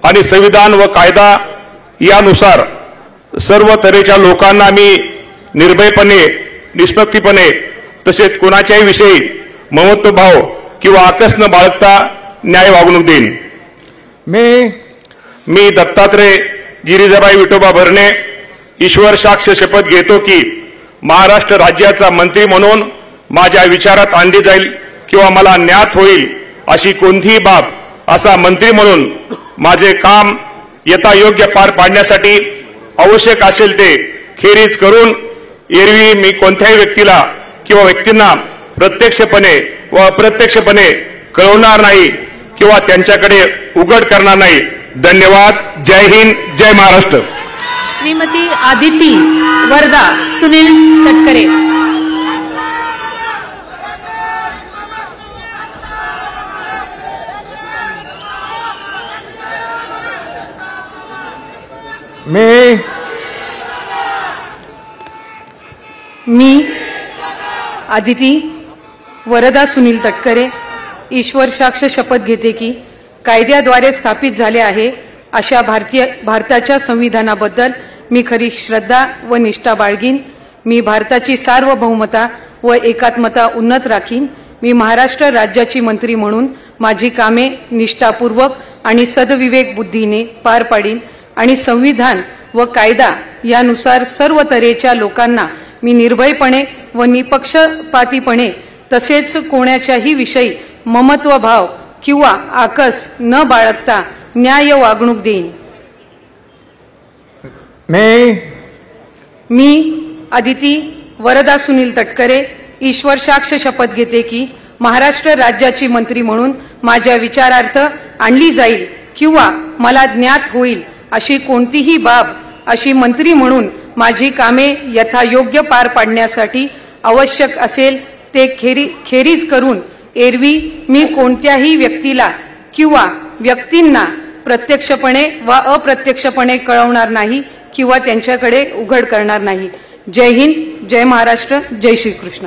[SPEAKER 7] आणि संविधान व कायदा यानुसार सर्व तऱ्हेच्या लोकांना मी निर्भयपणे निष्पक्षपणे तसेच कोणाच्याही विषयी ममत्वभाव किंवा आकस न बाळगता न्याय वागणूक देईन. मी दत्तात्रय गिरिजाबाई विठोबा भरणे
[SPEAKER 15] ईश्वर साक्ष शपथ घेतो की महाराष्ट्र राज्याचा मंत्री म्हणून माझ्या विचारात आणली जाईल किंवा मला ज्ञात होईल अशी कोणतीही बाब असा मंत्री म्हणून माझे काम यथायोग्य पार पाडण्यासाठी आवश्यक असेल ते खेरीज करून एरवी मी कोणत्याही व्यक्तीला किंवा व्यक्तींना प्रत्यक्षपणे व अप्रत्यक्षपणे कळवणार नाही किंवा त्यांच्याकडे उघड करणार नाही. धन्यवाद. जय हिंद, जय महाराष्ट्र.
[SPEAKER 1] श्रीमती आदिती वरदा सुनील तटकरे.
[SPEAKER 16] मी आदिती वरदा सुनील तटकरे ईश्वर साक्ष शपथ घेते की कायद्याद्वारे स्थापित झाले आहे अशा भारताच्या संविधानाबद्दल मी खरी श्रद्धा व निष्ठा बाळगीन. मी भारताची सार्वभौमता व एकात्मता उन्नत राखीन. मी महाराष्ट्र राज्याची मंत्री म्हणून माझी कामे निष्ठापूर्वक आणि सदविवेक बुद्धीने पार पाडीन आणि संविधान व कायदा यानुसार सर्व तऱ्हेच्या लोकांना मी निर्भयपणे व निपक्षपातीपणे तसेच कोणाच्याही विषयी ममत्वभाव किंवा आकस न बाळगता न्याय वागणूक देईन. मी आदिती वरदा सुनील तटकरे ईश्वर साक्ष शपथ घेते की महाराष्ट्र राज्याची मंत्री म्हणून माझ्या विचारार्थ आणली जाईल किंवा मला ज्ञात होईल अशी कोणतीही बाब अशी मंत्री म्हणून माझी कामे यथायोग्य पार पाडण्यासाठी आवश्यक असेल ते खेरीज करून एरवी मी कोणत्याही व्यक्तीला किंवा व्यक्तींना प्रत्यक्षपणे वा अप्रत्यक्षपणे कळवणार नाही किंवा त्यांच्याकडे उघड करणार नाही. जय हिंद, जय महाराष्ट्र, जय श्रीकृष्ण.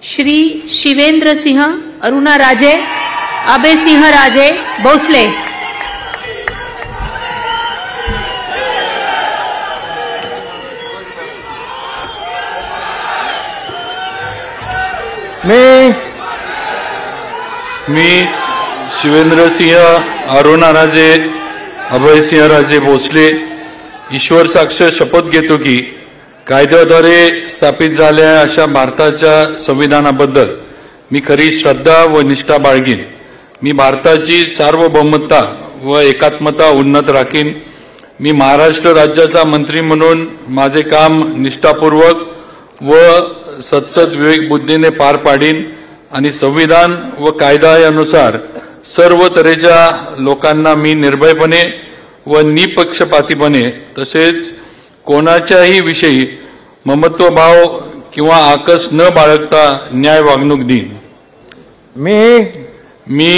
[SPEAKER 1] श्री शिवेंद्र सिंह अरुणा राजे अभय सिंह राजे भोसले.
[SPEAKER 17] मी शिवेंद्र सिंह अरुणा राजे अभय सिंह राजे भोसले ईश्वर साक्ष शपथ घेतो की कायद्याद्वारे स्थापित झालेल्या अशा भारताच्या संविधानाबद्दल मी खरी श्रद्धा व निष्ठा बाळगीन. मी भारताची सार्वभौमता व एकात्मता उन्नत राखीन. मी महाराष्ट्र राज्याचा मंत्री म्हणून माझे काम निष्ठापूर्वक व सत्सद विवेक बुद्धीने पार पाडीन आणि संविधान व कायदा यानुसार सर्व तऱ्हेच्या लोकांना मी निर्भयपणे व निपक्षपातीपणे तसेच कोणाच्याही विषयी ममत्वभाव किंवा आकस न बाळगता न्याय वागणूक देईन. मी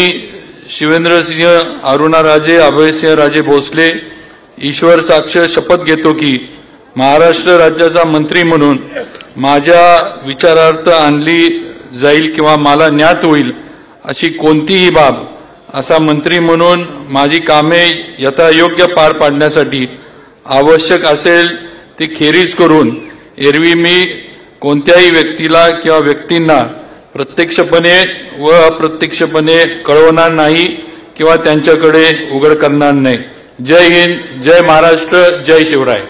[SPEAKER 17] शिवेंद्र सिंह अरुणा राजे अभय सिंह राजे भोसले ईश्वर साक्ष शपथ घेतो की महाराष्ट्र राज्याचा मंत्री म्हणून माझ्या विचारार्थ आणली जाईल किंवा मला ज्ञात होईल अशी कोणतीही बाब असा मंत्री म्हणून माझी कामे यथायोग्य पार पाडण्यासाठी आवश्यक असेल ते खेरीज करून एरवी मी कोणत्याही व्यक्तीला किंवा व्यक्तींना प्रत्यक्षपणे व अप्रत्यक्षपणे कळवणार नाही किंवा त्यांच्याकडे उघड करणार नाही. जय हिंद, जय महाराष्ट्र, जय शिवराय.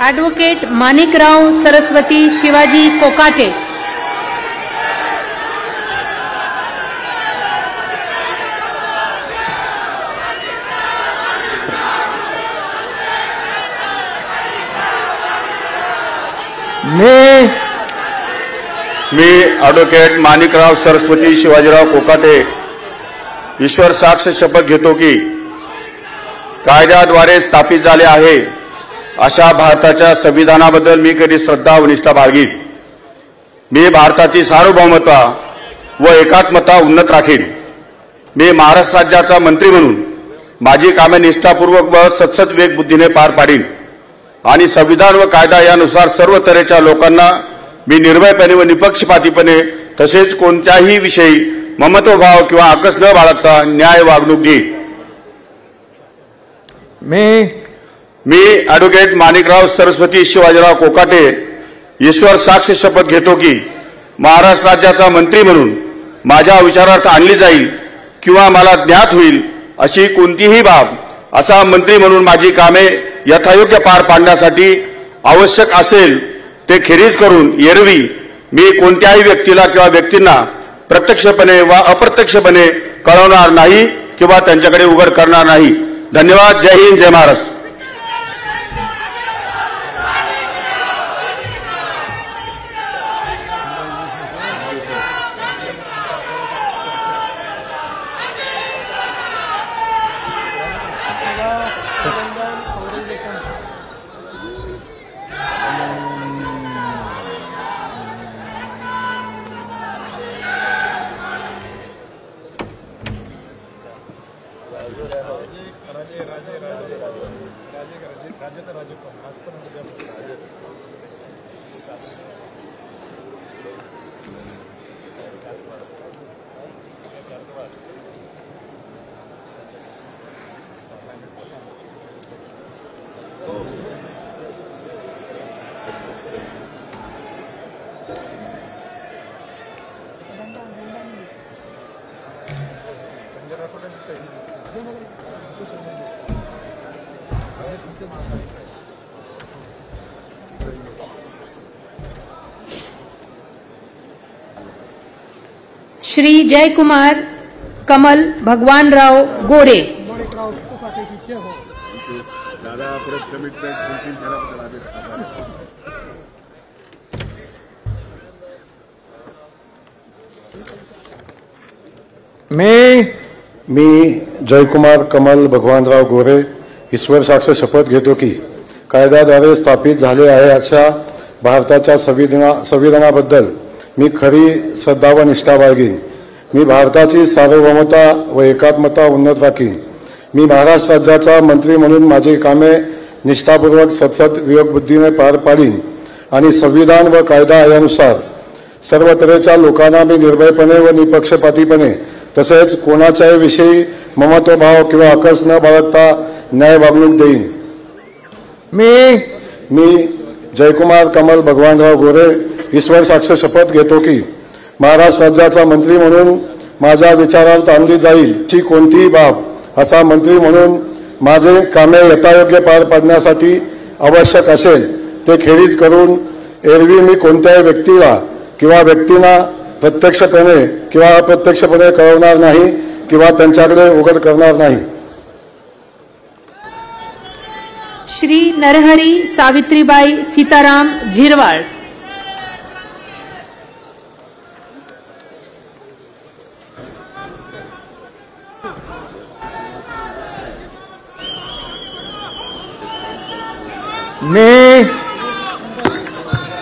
[SPEAKER 1] ॲडव्होकेट माणिकराव सरस्वती शिवाजी कोकाटे.
[SPEAKER 18] मी ॲडव्होकेट माणिकराव सरस्वती शिवाजीराव कोकाटे ईश्वर साक्ष शपथ घेतो की कायद्याद्वारे स्थापित झाले आहे अशा भारताच्या संविधानाबद्दल मी कधी श्रद्धा व निष्ठा बाळगीन. मी भारताची सार्वभौमता व एकात्मता उन्नत राखीन. मी महाराष्ट्र राज्याचा मंत्री म्हणून माझी कामे निष्ठापूर्वक व सत्सद विवेक बुद्धीने पार पाडीन आणि संविधान व कायदा यानुसार सर्व तऱ्हेच्या लोकांना मी निर्भयपणे व निपक्षपातीपणे तसेच कोणत्याही विषयी ममत्वभाव किंवा आकस न बाळगता न्याय वागणूक देईन. मी ॲडव्होकेट माणिकराव सरस्वती शिवाजीराव कोकाटे ईश्वर साक्ष शपथ घेतो की महाराष्ट्र राज्याचा मंत्री म्हणून माझ्या विचारार्थ आणली जाईल किंवा मला ज्ञात होईल अशी कोणतीही बाब असा मंत्री म्हणून माझी कामे यथायोग्य पार पाडण्यासाठी आवश्यक असेल ते खेरीज करून एरवी मी कोणत्याही व्यक्तीला किंवा व्यक्तींना प्रत्यक्षपणे वा अप्रत्यक्षपणे कळवणार नाही किंवा त्यांच्याकडे उघड करणार नाही. धन्यवाद. जय हिंद, जय महाराष्ट्र.
[SPEAKER 1] श्री जयकुमार कमल भगवानराव गोरे.
[SPEAKER 19] मी जयकुमार कमल भगवानराव गोरे ईश्वर साक्ष शपथ घेतो की कायद्याद्वारे स्थापित झाले आहे अशा भारताच्या संविधानाबद्दल मी खरी श्रद्धा व निष्ठा बाळगीन. मी भारताची सार्वभौमता व एकात्मता उन्नत राखीन. मी महाराष्ट्र राज्याचा मंत्री म्हणून माझी कामे निष्ठापूर्वक सत्सद विवेक बुद्धीने पार पाडीन आणि संविधान व कायदा यानुसार सर्व तऱ्हेच्या लोकांना मी निर्भयपणे व निपक्षपातीपणे तसेच कोणाच्याही विषयी ममत्वभाव किंवा आकस न बाळगता न्याय वागणूक देईन. मी जयकुमार कमल भगवानराव गोरे ईश्वर साक्ष शपथ घेतो की महाराष्ट्र राज्याचा मंत्री म्हणून माझ्या विचारार्थ आणली जाईल ची कोणतीही बाब असा मंत्री म्हणून माझे कामे यथायोग्य पार पाडण्यासाठी आवश्यक असेल ते खेरीज करून एरवी मी कोणत्याही व्यक्तीला किंवा व्यक्तींना प्रत्यक्षपणे किंवा अप्रत्यक्षपणे कळवणार नाही किंवा त्यांच्याकडे उघड करणार नाही.
[SPEAKER 1] श्री नरहरी सावित्रीबाई सीताराम झिरवाळ.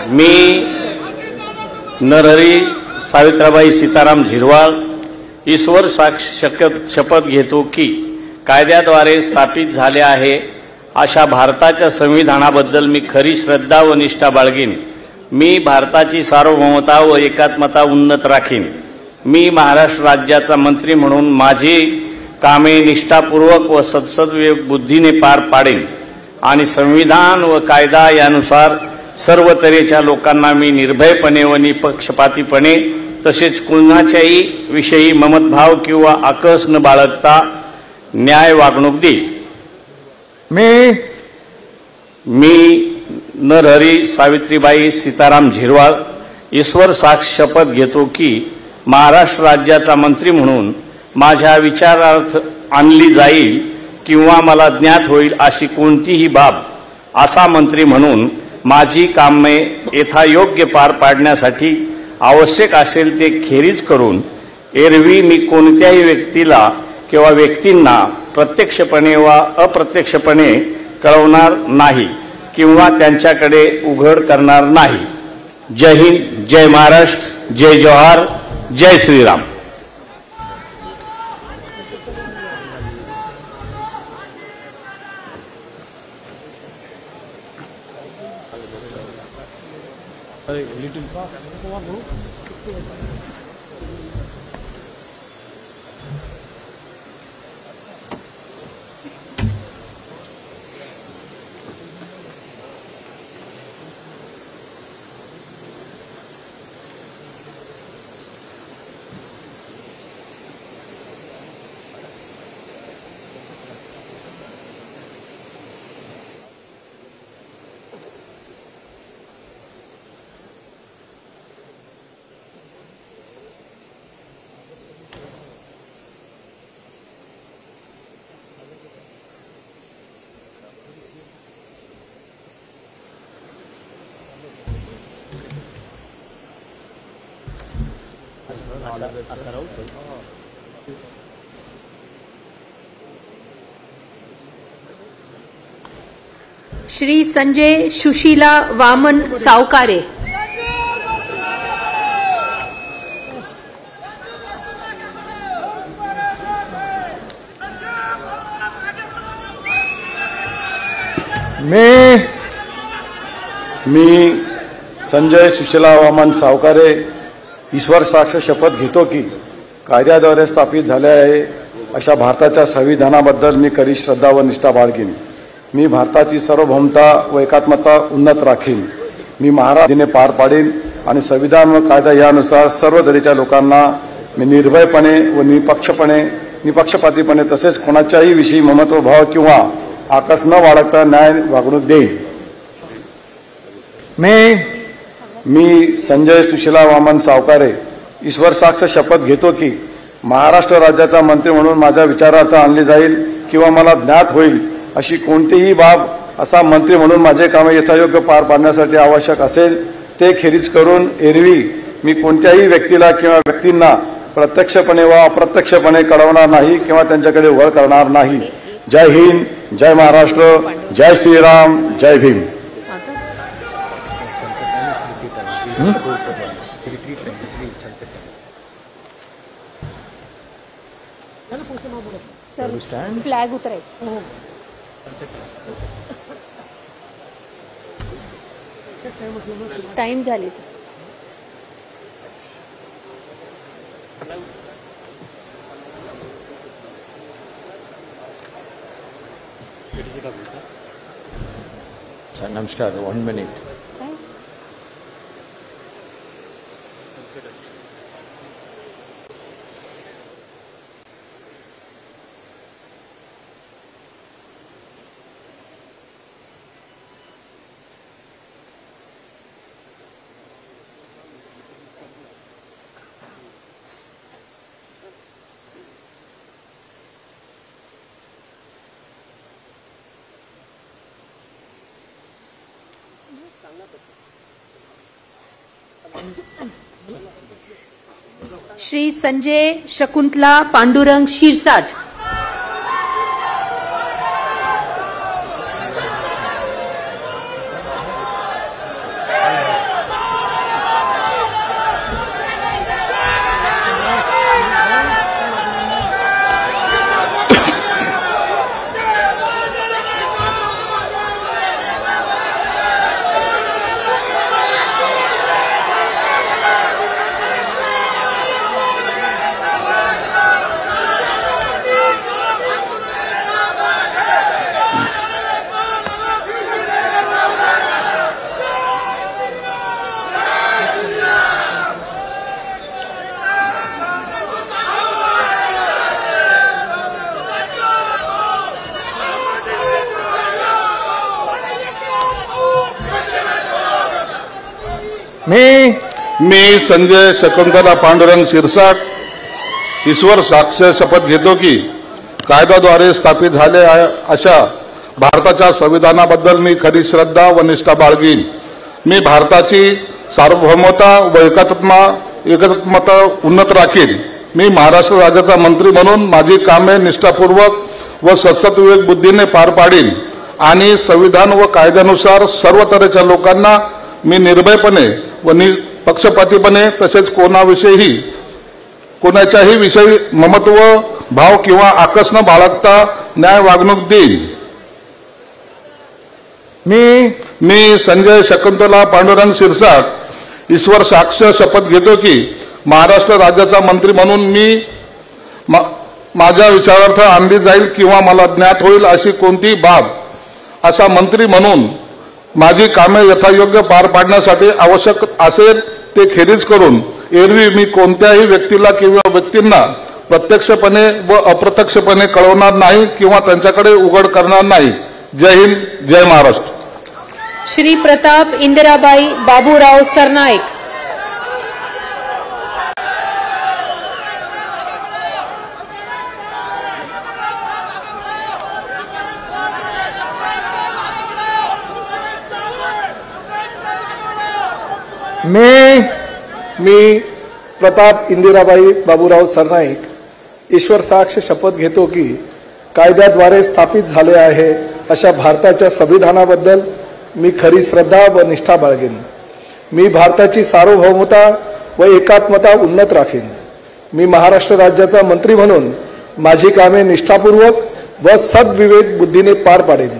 [SPEAKER 13] मी नरहरी सावित्राबाई सीताराम झिरवाळ ईश्वर साक्ष शपथ घेतो की कायद्याद्वारे स्थापित झाले आहे अशा भारताच्या संविधानाबद्दल मी खरी श्रद्धा व निष्ठा बाळगीन. मी भारताची सार्वभौमता व एकात्मता उन्नत राखीन. मी महाराष्ट्र राज्याचा मंत्री म्हणून माझी कामे निष्ठापूर्वक व सत्सद बुद्धीने पार पाडेन आणि संविधान व कायदा यानुसार सर्व तऱ्हेच्या लोकांना मी निर्भयपणे व निपक्षपातीपणे तसेच कुणाच्याही विषयी ममतभाव किंवा आकस न बाळगता न्याय वागणूक देईल. मी नरहरी सावित्रीबाई सीताराम झिरवाळ ईश्वर साक्ष शपथ घेतो की महाराष्ट्र राज्याचा मंत्री म्हणून माझ्या विचारार्थ आणली जाईल किंवा मला ज्ञात होईल अशी कोणतीही बाब असा मंत्री म्हणून माझी कामे यथायोग्य पार पाडण्यासाठी आवश्यक असेल ते खेरीज करून
[SPEAKER 20] एरवी मी कोणत्याही व्यक्तीला किंवा व्यक्तींना प्रत्यक्षपणे वा अप्रत्यक्षपणे कळवणार नाही किंवा त्यांच्याकडे उघड करणार नाही. जय हिंद, जय महाराष्ट्र, जय जोहार, जय श्रीराम.
[SPEAKER 1] श्री संजय सुशीला वामन सावकारे.
[SPEAKER 11] मी संजय सुशीला वामन सावकारे ईश्वर साक्ष शपथ घेतो की कायद्याद्वारे स्थापित झाले आहे अशा भारताच्या संविधानाबद्दल मी खरी श्रद्धा व निष्ठा बाळगीन. मी भारताची सार्वभौमता व एकात्मता उन्नत राखीन. मी महाराजांनी पार पाडीन आणि संविधान व कायदा यानुसार सर्व दरीच्या लोकांना मी निर्भयपणे व निपक्षपातीपणे तसेच कोणाच्याही विषयी ममत्वभाव किंवा आकस न बाळगता न्याय वागणूक देईन. मी संजय सुशीला वामन सावकारे ईश्वर साक्ष शपथ घेतो की महाराष्ट्र राज्याचा मंत्री म्हणून माझ्या विचारार्थ आणली जाईल किंवा मला ज्ञात होईल अशी कोणतीही बाब असा मंत्री म्हणून माझे कामे यथायोग्य पार पाडण्यासाठी आवश्यक असेल ते खेरीज करून एरवी मी कोणत्याही व्यक्तीला किंवा व्यक्तींना प्रत्यक्षपणे वा अप्रत्यक्षपणे कळवणार नाही किंवा त्यांच्याकडे वळ करणार नाही. जय हिंद, जय महाराष्ट्र, जय श्रीराम, जय भीम.
[SPEAKER 1] फ्लॅग उतरायचं. टाइम झाली सर.
[SPEAKER 4] नमस्कार. 1 minute.
[SPEAKER 1] श्री संजय शकुंतला पांडुरंग शिरसाट.
[SPEAKER 14] मी संजय शकुंतला पांडुरंग शिरसाट ईश्वर साक्ष शपथ घेतो की कायद्याद्वारे स्थापित झाले अशा भारताच्या संविधानाबद्दल मी खरी श्रद्धा व निष्ठा बाळगीन. मी भारताची सार्वभौमता व एकात्मता उन्नत राखीन.
[SPEAKER 9] मी महाराष्ट्र राज्याचा मंत्री म्हणून माझी कामे निष्ठापूर्वक व सत्सविवेक बुद्धीने पार पाडीन आणि संविधान व कायद्यानुसार सर्व तऱ्हेच्या लोकांना मी निर्भयपणे व निपक्षपातीपणे तसेच कोणाच्याही विषयी ममत्व भाव किंवा आकस न बाळगता न्याय वागणूक देईन। मी संजय शकुंतला पांडुरंग शिरसाट ईश्वर साक्ष शपथ घेतो की महाराष्ट्र राज्याचा मंत्री म्हणून मी माझ्या विचारार्थ आणली जाईल किंवा मला ज्ञात होईल अशी कोणतीही बाब असा मंत्री म्हणून माझी कामे यथायोग्य पार पाडण्यासाठी आवश्यक असेल ते खेरीज करून एरवी मी कोणत्याही व्यक्तीला किंवा व्यक्तींना प्रत्यक्षपणे व अप्रत्यक्षपणे कळवणार नाही किंवा त्यांच्याकडे उघड करणार नाही। जय हिंद, जय महाराष्ट्र।
[SPEAKER 1] श्री प्रताप इंदिराबाई बाबूराव सरनाईक।
[SPEAKER 21] मी प्रताप इंदिराबाई बाबूराव सरनाईक ईश्वर साक्ष शपथ घेतो की कायद्याद्वारे स्थापित झाले आहे अशा भारताच्या संविधानाबद्दल मी खरी श्रद्धा व निष्ठा बाळगेन। मी भारताची सार्वभौमता व एकात्मता उन्नत राखीन। मी महाराष्ट्र राज्याचा मंत्री म्हणून माझी कामे निष्ठापूर्वक व सद्विवेक बुद्धीने पार पाडेन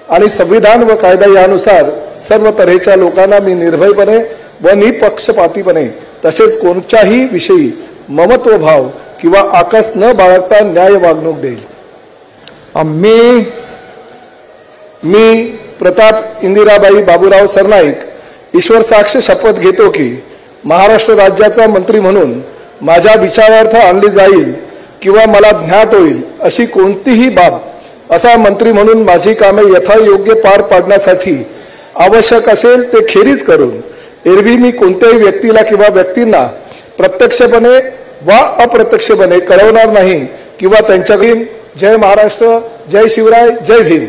[SPEAKER 21] आणि संविधान व कायदा यानुसार सर्व तऱ्हेच्या लोकांना मी निर्भयपणे व निपक्षपातीपणे तसेच कोणत्याही विषयी ममत्व भाव किंवा आकस न बाळगता न्याय वागणूक देईल। मी प्रताप इंदिराबाई बाबूराव सरनाईक ईश्वर साक्ष शपथ घेतो की महाराष्ट्र राज्याचा मंत्री म्हणून माझ्या विचारार्थ आणली जाईल किंवा मला ज्ञात होईल अशी कोणतीही बाब असा मंत्री म्हणून माझी कामे यथायोग्य पार पाडण्यासाठी आवश्यक असेल ते खेरीज करून एरवी मी कोणत्याही व्यक्तीला किंवा व्यक्तींना प्रत्यक्षपणे वा अप्रत्यक्षपणे कळवणार नाही किंवा त्यांच्याकडे। जय महाराष्ट्र, जय शिवराय, जय भीम।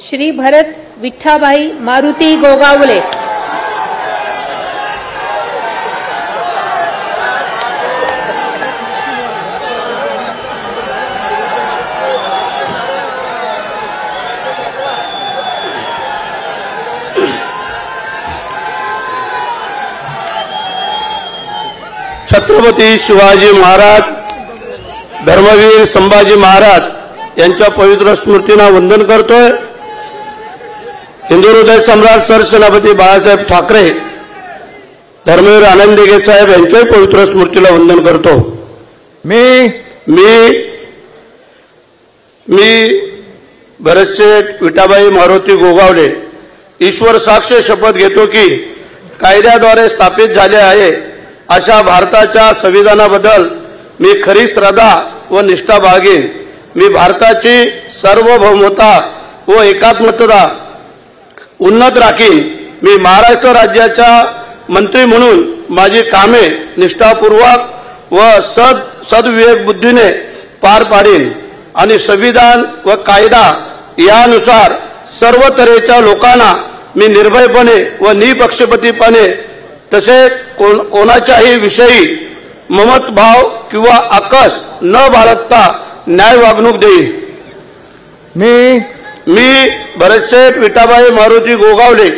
[SPEAKER 1] श्री भरत विठ्ठाबाई मारुती गोगावले।
[SPEAKER 13] छत्रपती शिवाजी महाराज, धर्मवीर संभाजी महाराज यांच्या पवित्र स्मृतींना वंदन करतोय। हिंदू हृदय सम्राट सरसेनापती बाळासाहेब ठाकरे, धर्मवीर आनंद दिघे साहेब यांच्याही पवित्र स्मृतीला वंदन करतो। मी भरतशेठ विठाबाई मारुती गोगावले ईश्वर साक्ष शपथ घेतो की कायद्याद्वारे स्थापित झाले आहे अशा भारताच्या संविधानाबद्दल मी खरी श्रद्धा व निष्ठा बाळगेन। मी भारताची सार्वभौमता व एकात्मता उन्नत राखीन। मी महाराष्ट्र राज्याच्या मंत्री म्हणून माझी कामे निष्ठापूर्वक व सद्विवेक बुद्धीने पार पाडीन आणि संविधान व कायदा यानुसार सर्व तऱ्हेच्या लोकांना मी निर्भयपणे व निपक्षपातीपणे तसेच कोणाच्याही विषयी ममत्भाव किंवा आकस न बाळगता न्याय वागणूक देईन। मी भरतशेठ विठाबाई मारुती गोगावले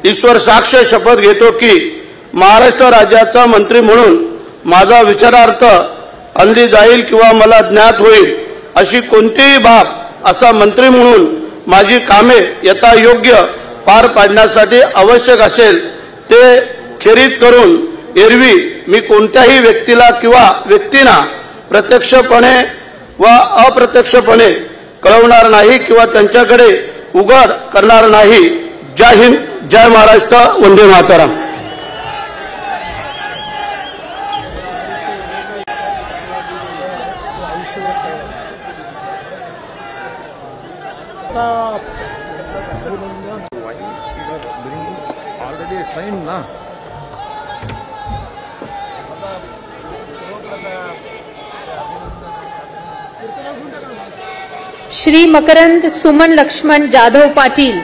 [SPEAKER 13] ईश्वर साक्ष शपथ घेतो की महाराष्ट्र राज्याचा मंत्री म्हणून माझा विचारार्थ आणली जाईल किंवा मला ज्ञात होईल अशी कोणतीही बाब असा मंत्री म्हणून माझी कामे यथायोग्य पार पाडण्यासाठी आवश्यक असेल ते खेरीज करून एरवी मी कोणत्याही व्यक्तीला किंवा व्यक्तींना प्रत्यक्षपणे
[SPEAKER 18] वा अप्रत्यक्षपणे कळवणार नाही किंवा त्यांच्याकडे उघड करणार नाही. जय हिंद, जय Maharashtra, Vande Mataram.
[SPEAKER 4] already signed na.
[SPEAKER 1] Shri Makarand Suman Laxman Jadhav Patil.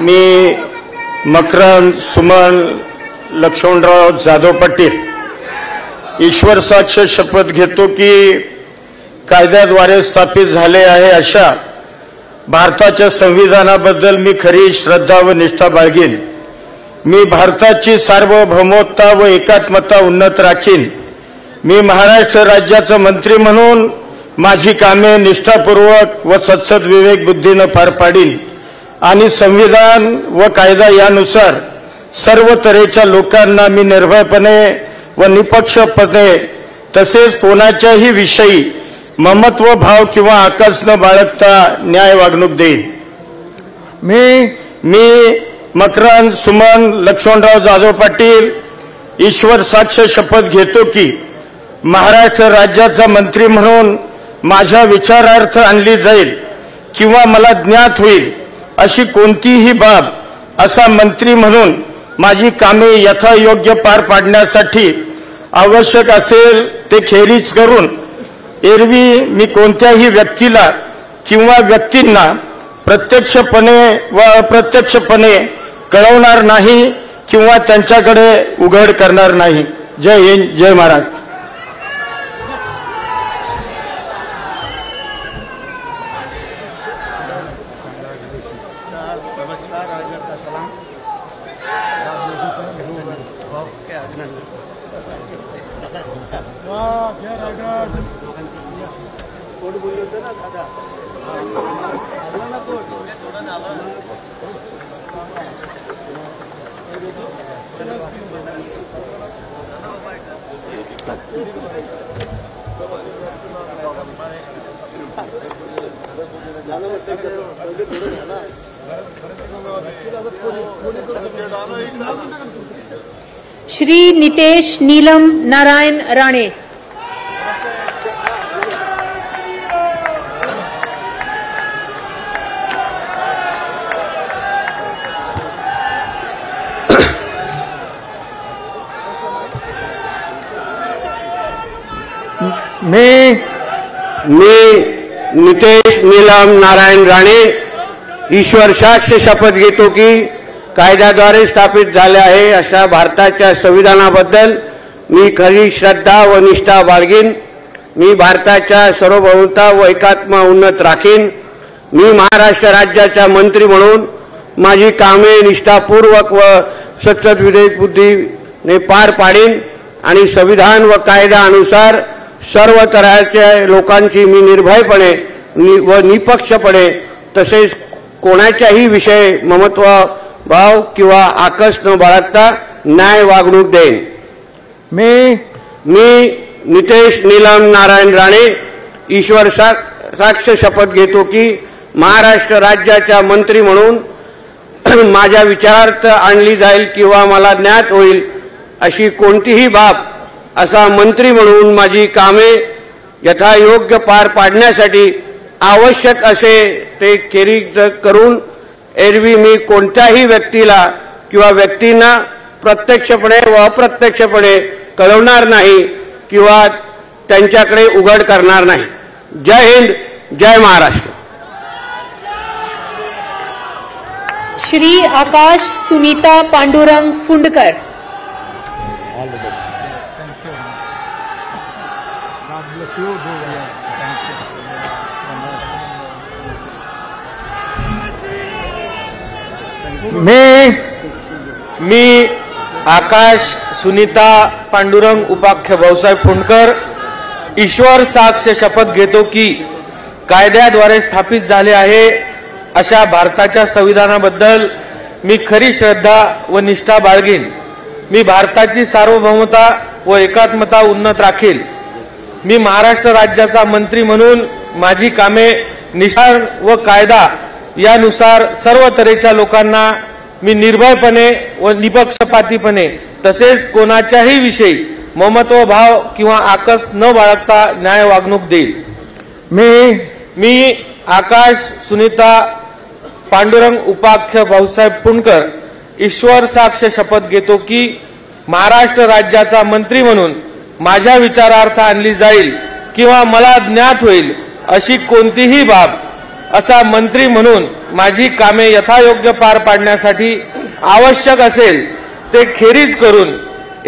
[SPEAKER 10] मी मकरंद सुमन लक्ष्मणराव जाधव पाटील ईश्वर साक्ष शपथ घेतो की कायद्याद्वारे स्थापित झाले आहे अशा भारताच्या संविधानाबद्दल मी खरी श्रद्धा व निष्ठा बाळगीन. मी भारताची सार्वभौमत्ता व एकात्मता उन्नत राखीन. मी महाराष्ट्र राज्याचा मंत्री म्हणून माझी कामे निष्ठापूर्वक व सत्सद विवेक बुद्धीने पार पाडीन आणि संविधान व कायदा यानुसार सर्व तऱ्हेच्या लोकांना मी निर्भयपणे व निपक्षपणे तसेच कोणाच्याही विषयी ममत्व भाव किंवा आकस न बाळगता न्याय वागणूक देईन. मी मकरंद सुमन लक्ष्मणराव जाधव पाटील ईश्वर साक्ष शपथ घेतो की महाराष्ट्र राज्याचा मंत्री म्हणून माझ्या विचारार्थ आणली जाईल किंवा मला ज्ञात होईल अशी कोणतीही बाब असा मंत्री म्हणून माझी कामे यथायोग्य पार पाडण्यासाठी आवश्यक असेल ते खेरीज करून एरवी मी कोणत्याही व्यक्तीला किंवा व्यक्तींना प्रत्यक्षपणे व अप्रत्यक्षपणे कळवणार नाही किंवा त्यांच्याकडे उघड करणार नाही. जय हिंद, जय महाराष्ट्र.
[SPEAKER 1] श्री नितेश नीलम नारायण राणे.
[SPEAKER 18] मी नितेश नीलम नारायण राणे ईश्वर साक्ष शपथ घेतो की कायद्याद्वारे स्थापित झाले आहे अशा भारताच्या संविधानाबद्दल मी खरी श्रद्धा व निष्ठा बाळगीन. मी भारताच्या सार्वभौमता व एकात्मता उन्नत राखीन. मी महाराष्ट्र राज्याचा मंत्री म्हणून माझी कामे निष्ठापूर्वक व सत्सद विवेक बुद्धीने पार पाडीन आणि संविधान व कायद्यानुसार सर्व तऱ्हेच्या लोकांची मी निर्भयपणे व निपक्षपणे तसेच कोणाच्याही विषयी ममत्व भाव किंवा आकस न बाळगता न्याय वागणूक देईन. मी नितेश नीलम नारायण राणे ईश्वर साक्ष शपथ घेतो की महाराष्ट्र राज्याचा मंत्री म्हणून माझ्या विचारार्थ आणली जाईल किंवा मला ज्ञात होईल अशी कोणतीही बाब असा मंत्री म्हणून माझी कामे यथायोग्य पार पाडण्यासाठी आवश्यक असे ते खेरीज करून एरवी मी कोणत्याही व्यक्तीला किंवा व्यक्तींना प्रत्यक्षपणे व अप्रत्यक्षपणे कळवणार नाही किंवा त्यांच्याकडे उघड करणार नाही. जय हिंद, जय महाराष्ट्र.
[SPEAKER 1] श्री आकाश सुनीता पांडुरंग फुंडकर.
[SPEAKER 2] मी आकाश सुनीता पांडुरंग उपाख्य भाऊसाहेब फुंडकर ईश्वर साक्ष शपथ घेतो की कायद्याद्वारे स्थापित झाले आहे अशा भारताच्या संविधानाबद्दल मी खरी श्रद्धा व निष्ठा बाळगीन. मी भारताची सार्वभौमता व एकात्मता उन्नत राखील. मी महाराष्ट्र राज्याचा मंत्री म्हणून माझी कामे निष्ठा व कायदा यानुसार सर्व तऱ्हेच्या लोकांना मी निर्भयपणे व निपक्षपातीपणे तसेच कोणाच्याही विषयी ममत्व भाव किंवा आकस न बाळगता न्याय वागणूक देईल. मी आकाश सुनीता पांडुरंग उपाख्य भाऊसाहेब फुंडकर ईश्वर साक्ष शपथ घेतो की महाराष्ट्र राज्याचा मंत्री म्हणून माझ्या विचारार्थ आणली जाईल किंवा मला ज्ञात होईल अशी कोणतीही बाब असा मंत्री म्हणून माझी कामे यथायोग्य पार पाडण्यासाठी आवश्यक असेल ते खेरीज करून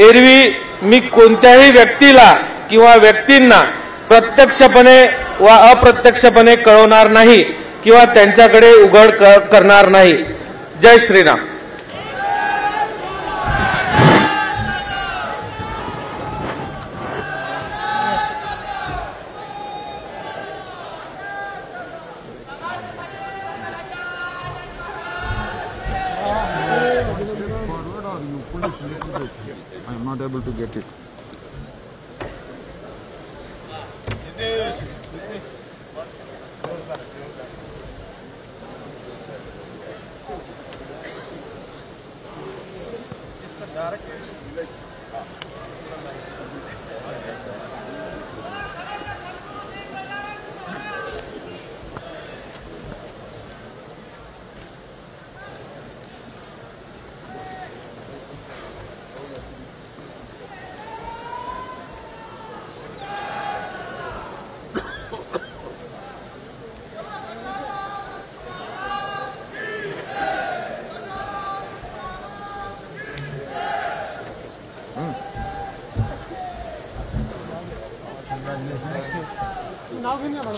[SPEAKER 2] एरवी मी कोणत्याही व्यक्तीला किंवा व्यक्तींना प्रत्यक्षपणे व अप्रत्यक्षपणे कळवणार नाही किंवा त्यांच्याकडे उघड करणार नाही. जय Shriram.
[SPEAKER 4] I am not able to get it.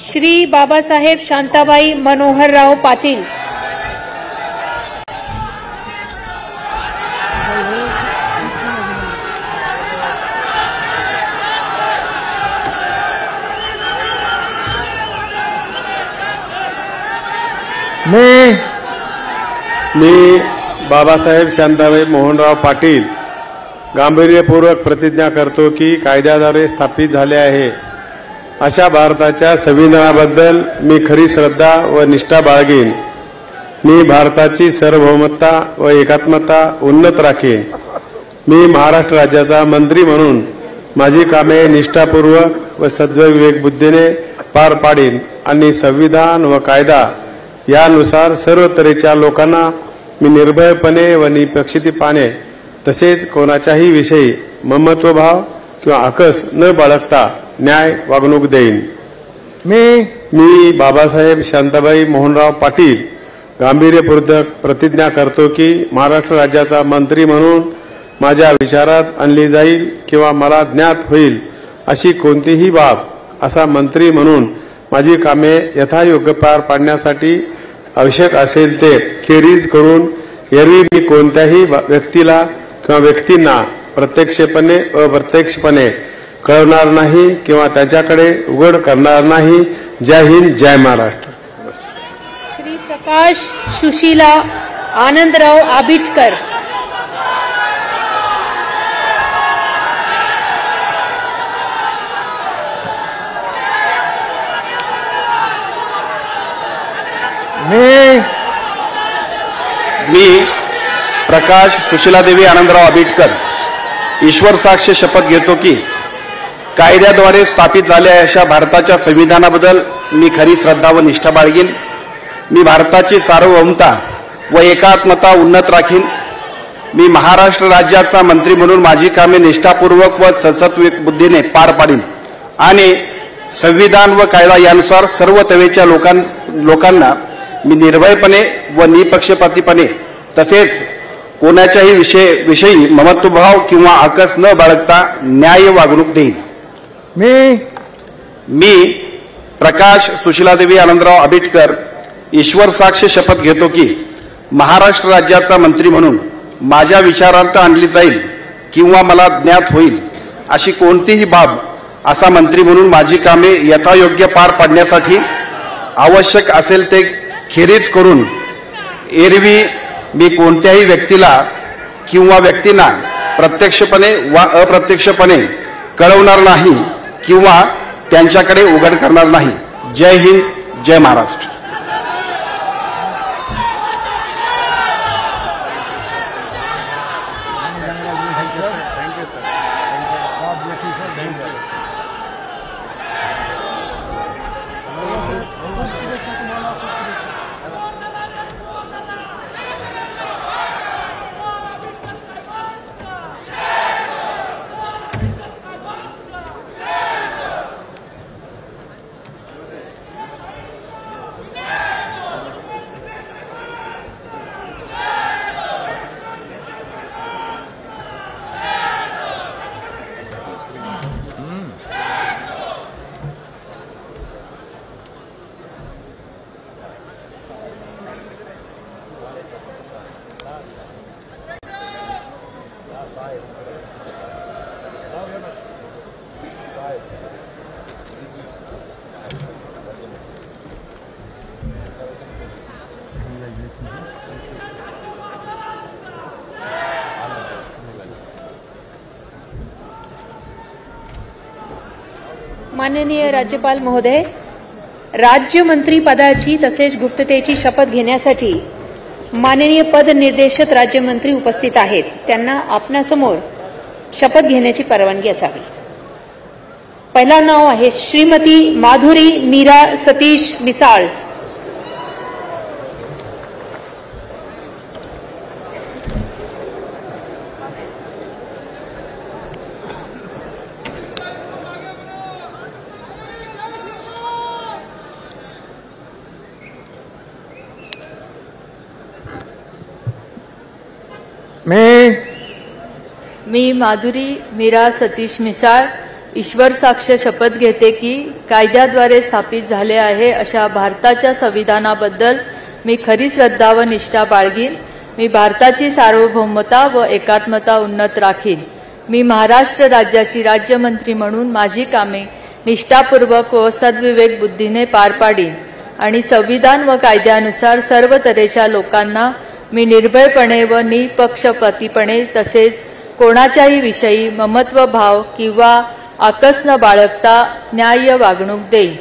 [SPEAKER 1] Shri Babasaheb Shantabai Manoharrao Patil.
[SPEAKER 11] मी बाबासाहेब शांताबाई मोहनराव पाटील गांभीर्यपूर्वक प्रतिज्ञा करतो की कायद्याद्वारे स्थापित झाले आहे अशा भारताच्या संविधानाबद्दल मी खरी श्रद्धा व निष्ठा बाळगीन. मी भारताची सार्वभौमता व एकात्मता उन्नत राखीन. मी महाराष्ट्र राज्याचा मंत्री म्हणून माझी कामे निष्ठापूर्वक व सद्विवेक बुद्धीने पार पाडीन आणि संविधान व कायदा यानुसार सर्व तऱ्हेच्या लोकांना मी निर्भयपणे व निपक्षपातीपणे तसेच कोणाच्याही विषयी ममत्वभाव किंवा आकस न बाळगता न्याय वागणूक देईन. मी बाबासाहेब शांताबाई मोहनराव पाटील गांभीर्यपूर्वक प्रतिज्ञा करतो की महाराष्ट्र राज्याचा मंत्री म्हणून माझ्या विचारात आणली जाईल किंवा मला ज्ञात होईल अशी कोणतीही बाब असा मंत्री म्हणून माझी कामे यथायोग्य पार पाडण्यासाठी आवश्यक असेल ते खेरीज करून एरवी मी कोणत्याही व्यक्तीला किंवा व्यक्तींना प्रत्यक्षपणे अप्रत्यक्षपणे कळवणार नाही किंवा त्याच्याकडे उघड करणार नाही. जय हिंद, जय महाराष्ट्र.
[SPEAKER 1] श्री प्रकाश सुशीला आनंदराव आबिटकर.
[SPEAKER 18] मी प्रकाश सुशीलादेवी आनंदराव आबिटकर ईश्वर साक्ष शपथ घेतो की कायद्याद्वारे स्थापित झालेल्या अशा भारताच्या संविधानाबद्दल मी खरी श्रद्धा व निष्ठा बाळगीन. मी भारताची सार्वभौमता व एकात्मता उन्नत राखीन. मी महाराष्ट्र राज्याचा मंत्री म्हणून माझी कामे निष्ठापूर्वक व सद्विवेक बुद्धीने पार पाडीन आणि संविधान व कायदा यानुसार सर्व तऱ्हेच्या लोकांना मी निर्भयपणे व निपक्षपातीपणे तसेच कोणाच्याही विषयी ममत्वभाव किंवा आकस न बाळगता न्याय वागणूक देईन. मी प्रकाश सुशीलादेवी आनंदराव आबिटकर ईश्वर साक्ष शपथ घेतो की महाराष्ट्र राज्याचा मंत्री म्हणून माझ्या विचारार्थ आणली जाईल किंवा मला ज्ञात होईल अशी कोणतीही बाब असा मंत्री म्हणून माझी कामे यथायोग्य पार पाडण्यासाठी आवश्यक असेल ते खेरीज करून एरवी मी कोणत्याही व्यक्तीला किंवा व्यक्तींना प्रत्यक्षपणे वा अप्रत्यक्षपणे कळवणार नाही किंवा त्यांच्याकडे उघड करणार नाही. जय हिंद, जय महाराष्ट्र.
[SPEAKER 1] माननीय राज्यपाल महोदय, राज्यमंत्री पदाची तसेच गुप्ततेची शपथ घेण्यासाठी माननीय पद निर्देशित राज्यमंत्री उपस्थित आहेत. त्यांना आपणासमोर शपथ घेण्याची परवानगी असावी. पहिला नाव आहे श्रीमती माधुरी मीरा सतीश मिसाळ.
[SPEAKER 3] मी माधुरी मीरा सतीश मिसाळ ईश्वर साक्ष शपथ घेते की कायद्याद्वारे स्थापित झाले आहे अशा भारताच्या संविधानाबद्दल मी खरी श्रद्धा व निष्ठा बाळगीन. मी भारताची सार्वभौमता व एकात्मता उन्नत राखीन. मी महाराष्ट्र राज्याची राज्यमंत्री म्हणून माझी कामे निष्ठापूर्वक व सद्विवेक बुद्धीने पार पाडीन आणि संविधान व कायद्यानुसार सर्व तऱ्हेच्या लोकांना मी निर्भयपणे व निपक्षपातीपणे तसेच कोणाच्याही विषयी ममत्व भाव किंवा आकस न बाळगता न्याय्य वागणूक देईन.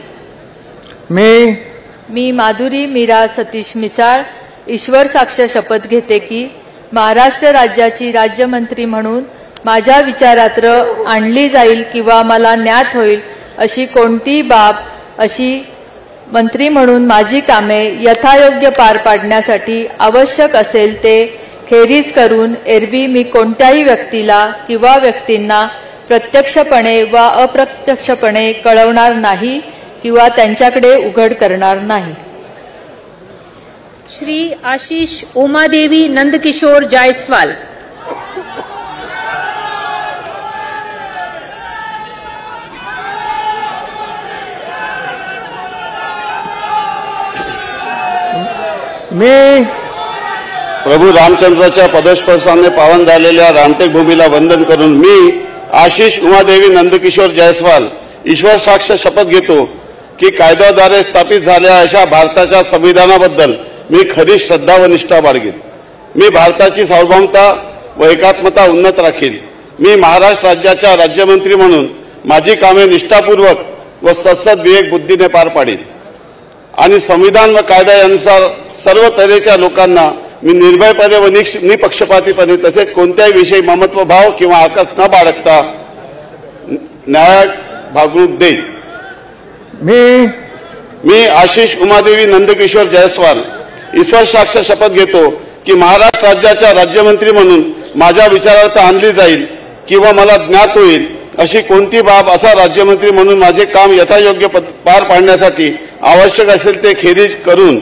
[SPEAKER 3] मी माधुरी मीरा सतीश मिसाळ ईश्वर साक्ष शपथ घेते की महाराष्ट्र राज्याची राज्यमंत्री म्हणून माझ्या विचारार्थ आणली जाईल किंवा मला ज्ञात होईल अशी कोणतीही बाब अशी मंत्री म्हणून माझी कामे यथायोग्य पार पाडण्यासाठी आवश्यक असेल ते खेरीज करून एरवी मी कोणत्याही व्यक्तीला किंवा व्यक्तींना प्रत्यक्षपणे वा अप्रत्यक्षपणे कळवणार नाही किंवा त्यांच्याकडे उघड करणार नाही.
[SPEAKER 1] श्री आशिष उमादेवी नंदकिशोर जायसवाल.
[SPEAKER 18] मी प्रभू रामचंद्राच्या पदस्पर्शाने पावन झालेल्या रामटेक भूमीला वंदन करून मी आशिष उमादेवी नंदकिशोर जायसवाल ईश्वर साक्ष शपथ घेतो की कायद्याद्वारे स्थापित झालेल्या अशा भारताच्या संविधानाबद्दल मी खरी श्रद्धा व निष्ठा बाळगीन. मी भारताची सार्वभौमता व एकात्मता उन्नत राखीन. मी महाराष्ट्र राज्याच्या राज्यमंत्री म्हणून माझी कामे निष्ठापूर्वक व सद्विवेक बुद्धीने पार पाडीन आणि संविधान व कायदा यानुसार सर्व तऱ्हेच्या लोकांना मी निर्भयपणे व निपक्षपातीपणे तसेच कोणत्याही विषयी ममत्व भाव किंवा आकस न बाळगता न्याय वागणूक देईन. मी आशिष उमादेवी नंदकिशोर जायसवाल ईश्वर साक्ष शपथ घेतो की महाराष्ट्र राज्याच्या राज्यमंत्री म्हणून माझ्या विचारार्थ आणली जाईल किंवा मला ज्ञात होईल अशी कोणती बाब असा राज्यमंत्री म्हणून माझे काम यथायोग्य पार पाडण्यासाठी आवश्यक असेल ते खेरीज करून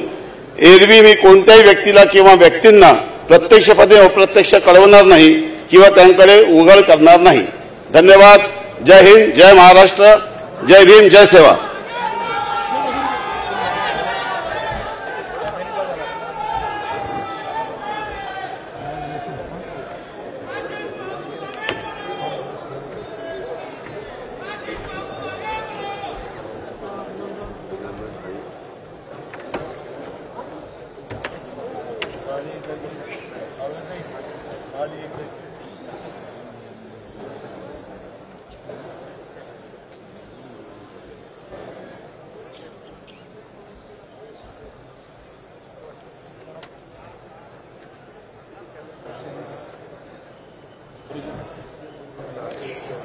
[SPEAKER 18] एरवी मी कोणत्याही व्यक्तीला किंवा व्यक्तींना प्रत्यक्षपणे अप्रत्यक्ष कळवणार नाही किंवा त्यांकडे उघड करणार नाही. धन्यवाद. जय हिंद, जय महाराष्ट्र, जय भीम, जय सेवा.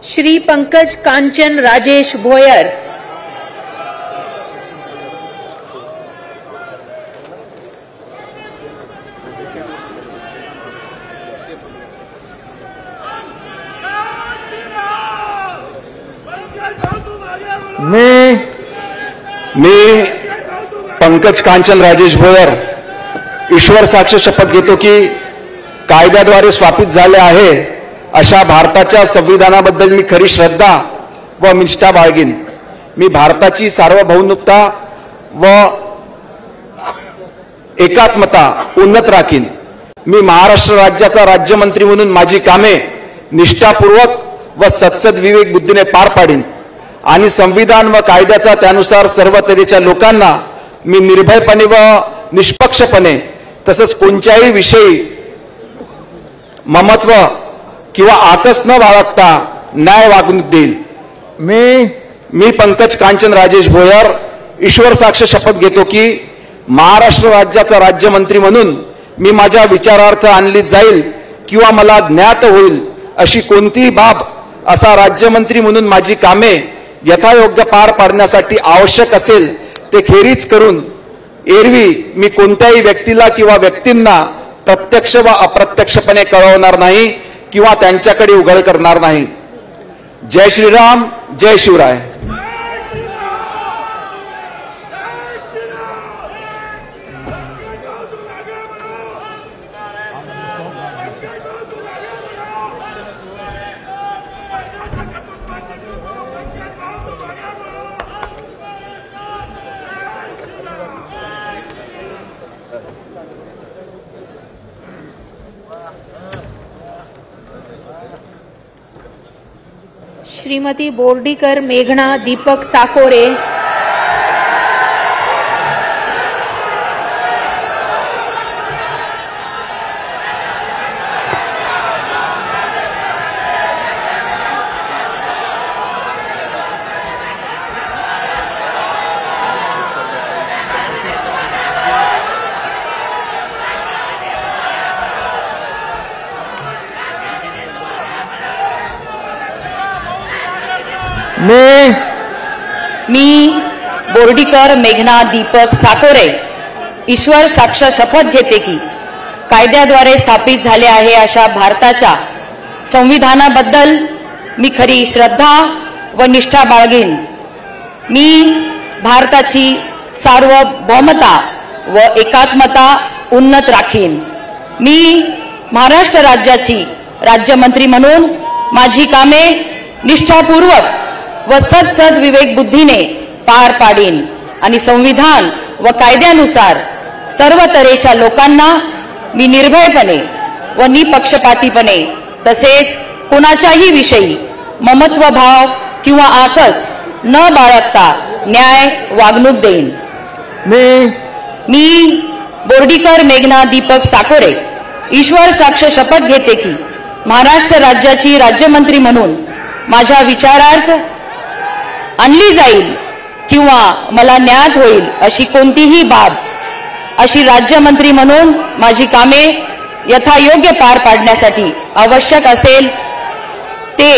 [SPEAKER 1] श्री पंकज कांचन राजेश भोयर,
[SPEAKER 5] मी पंकज कांचन राजेश भोयर ईश्वर साक्ष शपथ घेतो की कायद्याद्वारे स्थापित झाले आहे अशा भारताच्या संविधानाबद्दल मी खरी श्रद्धा व निष्ठा बाळगीन. मी भारताची सार्वभौमता व एकात्मता उन्नत राखीन. मी महाराष्ट्र राज्याचा राज्यमंत्री म्हणून माझी कामे निष्ठापूर्वक व सत्सद विवेक बुद्धीने पार पाडीन आणि संविधान व कायद्याचा त्यानुसार सर्व तऱ्हेच्या लोकांना मी निर्भयपणे व निष्पक्षपणे तसंच कोणत्याही विषयी ममत्व किंवा आकस न बाळगता न्याय वागणूक देईल. मी पंकज कांचन राजेश भोयर ईश्वर साक्ष शपथ घेतो की महाराष्ट्र राज्याचा राज्यमंत्री म्हणून मी माझ्या विचारार्थ आणली जाईल किंवा मला ज्ञात होईल अशी कोणतीही बाब असा राज्यमंत्री म्हणून माझी कामे यथायोग्य पार पाडण्यासाठी आवश्यक असेल ते खेरीज करून एरवी मी कोणत्याही व्यक्तीला किंवा व्यक्तींना प्रत्यक्ष व अप्रत्यक्षपणे कळवणार नाही किंवा त्यांच्याकडे उघड करणार नाही. जय श्रीराम, जय शिवराय.
[SPEAKER 1] श्रीमती बोर्डीकर मेघना दीपक साकोरे,
[SPEAKER 22] मी बोर्डीकर मेघना दीपक साकोरे ईश्वर साक्ष शपथ घेते की कायद्याद्वारे स्थापित झाले आहे अशा भारताच्या संविधानाबद्दल मी खरी श्रद्धा व निष्ठा बाळगीन. मी भारताची सार्वभौमता व एकात्मता उन्नत राखीन. मी महाराष्ट्र राज्याची राज्यमंत्री म्हणून माझी कामे निष्ठापूर्वक व सद विवेक बुद्धीने पार पाडीन आणि संविधान व कायद्यानुसार सर्व तऱ्हेच्या लोकांना मी निर्भयपणे व निपक्षपातीपणे तसेच कोणाच्याही विषयी ममत्व भाव किंवा आकस न बाळगता न्याय वागणूक देईन. मी बोर्डीकर मेघना दीपक साकोरे ईश्वर साक्ष शपथ घेते की महाराष्ट्र राज्याची राज्यमंत्री म्हणून माझ्या विचारार्थ आणली जाईल किंवा मला ज्ञात होईल अशी कोणतीही बाब अशी राज्यमंत्री म्हणून माझी कामे यथायोग्य पार पाडण्यासाठी आवश्यक असेल ते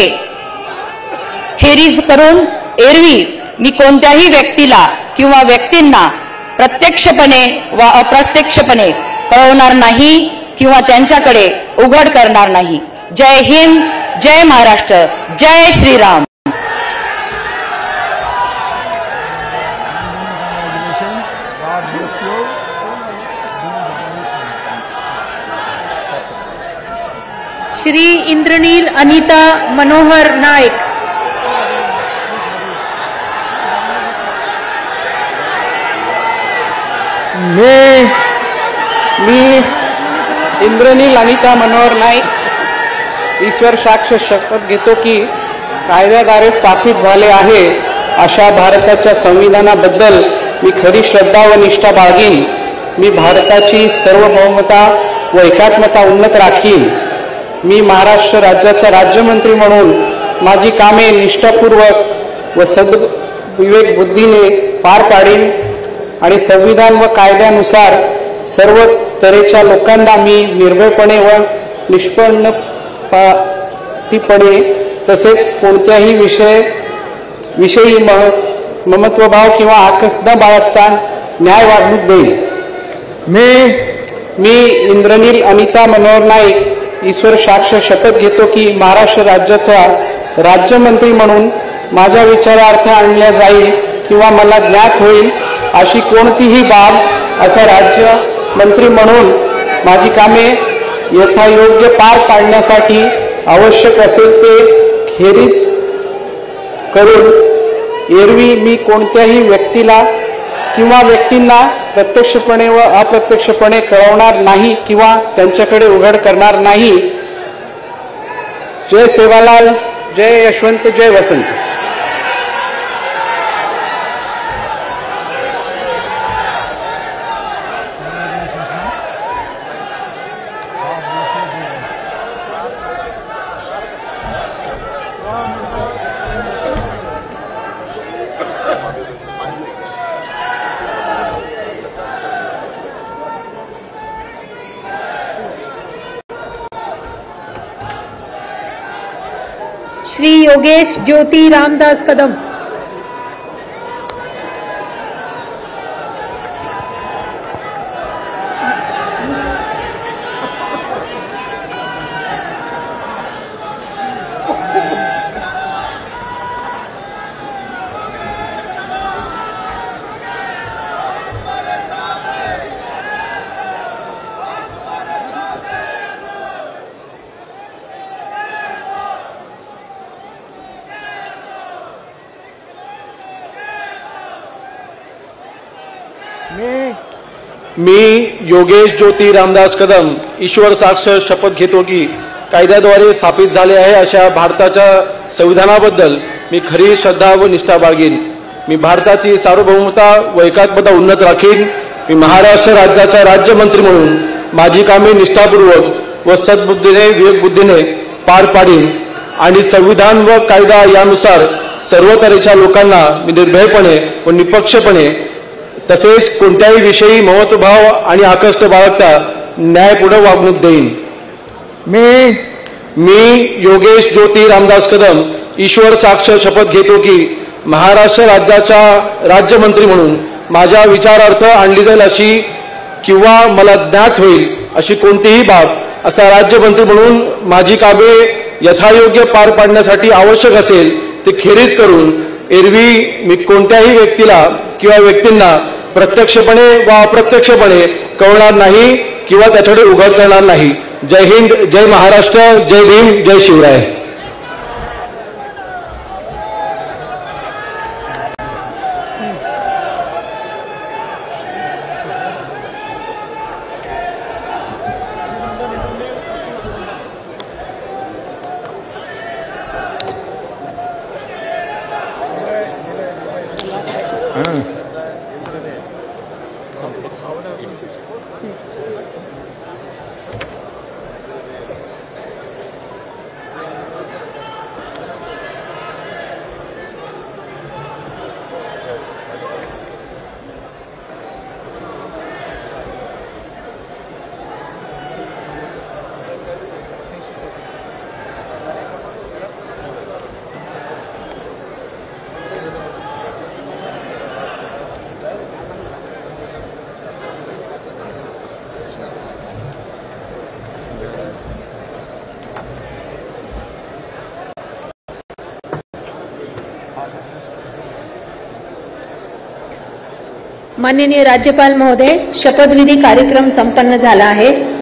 [SPEAKER 22] खेरीज करून एरवी मी कोणत्याही व्यक्तीला किंवा व्यक्तींना प्रत्यक्षपणे व अप्रत्यक्षपणे कळवणार नाही किंवा त्यांच्याकडे उघड करणार नाही. जय हिंद, जय महाराष्ट्र, जय श्रीराम.
[SPEAKER 1] श्री इंद्रनील अनिता मनोहर नायक,
[SPEAKER 23] मी इंद्रनील अनिता मनोहर नाईक ईश्वर साक्ष शपथ घेतो की कायद्याद्वारे स्थापित झाले आहे अशा भारताच्या संविधानाबद्दल मी खरी श्रद्धा व निष्ठा बाळगीन. मी भारताची सार्वभौमता व एकात्मता उन्नत राखीन. मी महाराष्ट्र राज्याचा राज्यमंत्री म्हणून माझी कामे निष्ठापूर्वक व सद्विवेक बुद्धीने पार पाडीन आणि संविधान व कायद्यानुसार सर्व तऱ्हेच्या लोकांना मी निर्भयपणे व व्यक्तिपणे तसेच कोणत्याही विषयी ममत्वभाव किंवा आकस न बाळगता न्याय वागणूक देईल। मी इंद्रनील अनिता मनोहर नाईक ईश्वर साक्ष शपथ घेतो की महाराष्ट्र राज्याचा राज्यमंत्री म्हणून माझ्या विचारार्थ आणल्या जाईल किंवा मला ज्ञात होईल अशी कोणतीही बाब असा राज्यमंत्री म्हणून माझी कामे यथायोग्य पार पाडण्यासाठी आवश्यक असेल ते खेरीज करून एरवी मी कोणत्याही व्यक्तीला किंवा व्यक्तींना प्रत्यक्षपणे व अप्रत्यक्षपणे कळवणार नाही किंवा त्यांच्याकडे उघड करणार नाही। जय सेवालाल, जय यशवंत, जय वसंत।
[SPEAKER 6] श्री योगेश ज्योति रामदास कदम।
[SPEAKER 11] मी योगेश ज्योति रामदास कदम ईश्वर साक्ष शपथ घेतो की कायद्याद्वारे स्थापित झाले आहे अशा भारताच्या संविधानाबद्दल मी खरी श्रद्धा व निष्ठा बाळगीन। मी भारताची सार्वभौमता व एकात्मता उन्नत राखीन। मी महाराष्ट्र राज्याचा राज्यमंत्री म्हणून माझी कामे निष्ठापूर्वक व सद्बुद्धीने विवेकबुद्धीने पार पाडीन आणि संविधान व कायदा यानुसार सर्व तऱ्हेच्या लोकांना मी निर्भयपणे व निपक्षपणे तसेच कोणत्याही विषयी महत्वभाव आणि आकष्ट बाळगता न्यायपूर्ण वागणूक देईन। मी योगेश ज्योति रामदास कदम ईश्वर साक्ष शपथ घेतो की महाराष्ट्र राज्याचा राज्यमंत्री म्हणून माझ्या विचारार्थ आणली जाईल अशी किंवा मला ज्ञात होईल अशी कोणतीही बाब असा राज्यमंत्री म्हणून माझी कामे यथायोग्य पार पाडण्यासाठी आवश्यक असेल ते खेरीज करून एरवी मी कोणत्याही व्यक्तीला किंवा व्यक्तींना प्रत्यक्षपणे व अप्रत्यक्षपणे कळवणार नाही किंवा त्याच्याकडे उघड करणार नाही। जय हिंद, जय महाराष्ट्र, जय भीम, जय शिवराय।
[SPEAKER 6] माननीय राज्यपाल महोदय, शपथविधी कार्यक्रम संपन्न झाला आहे।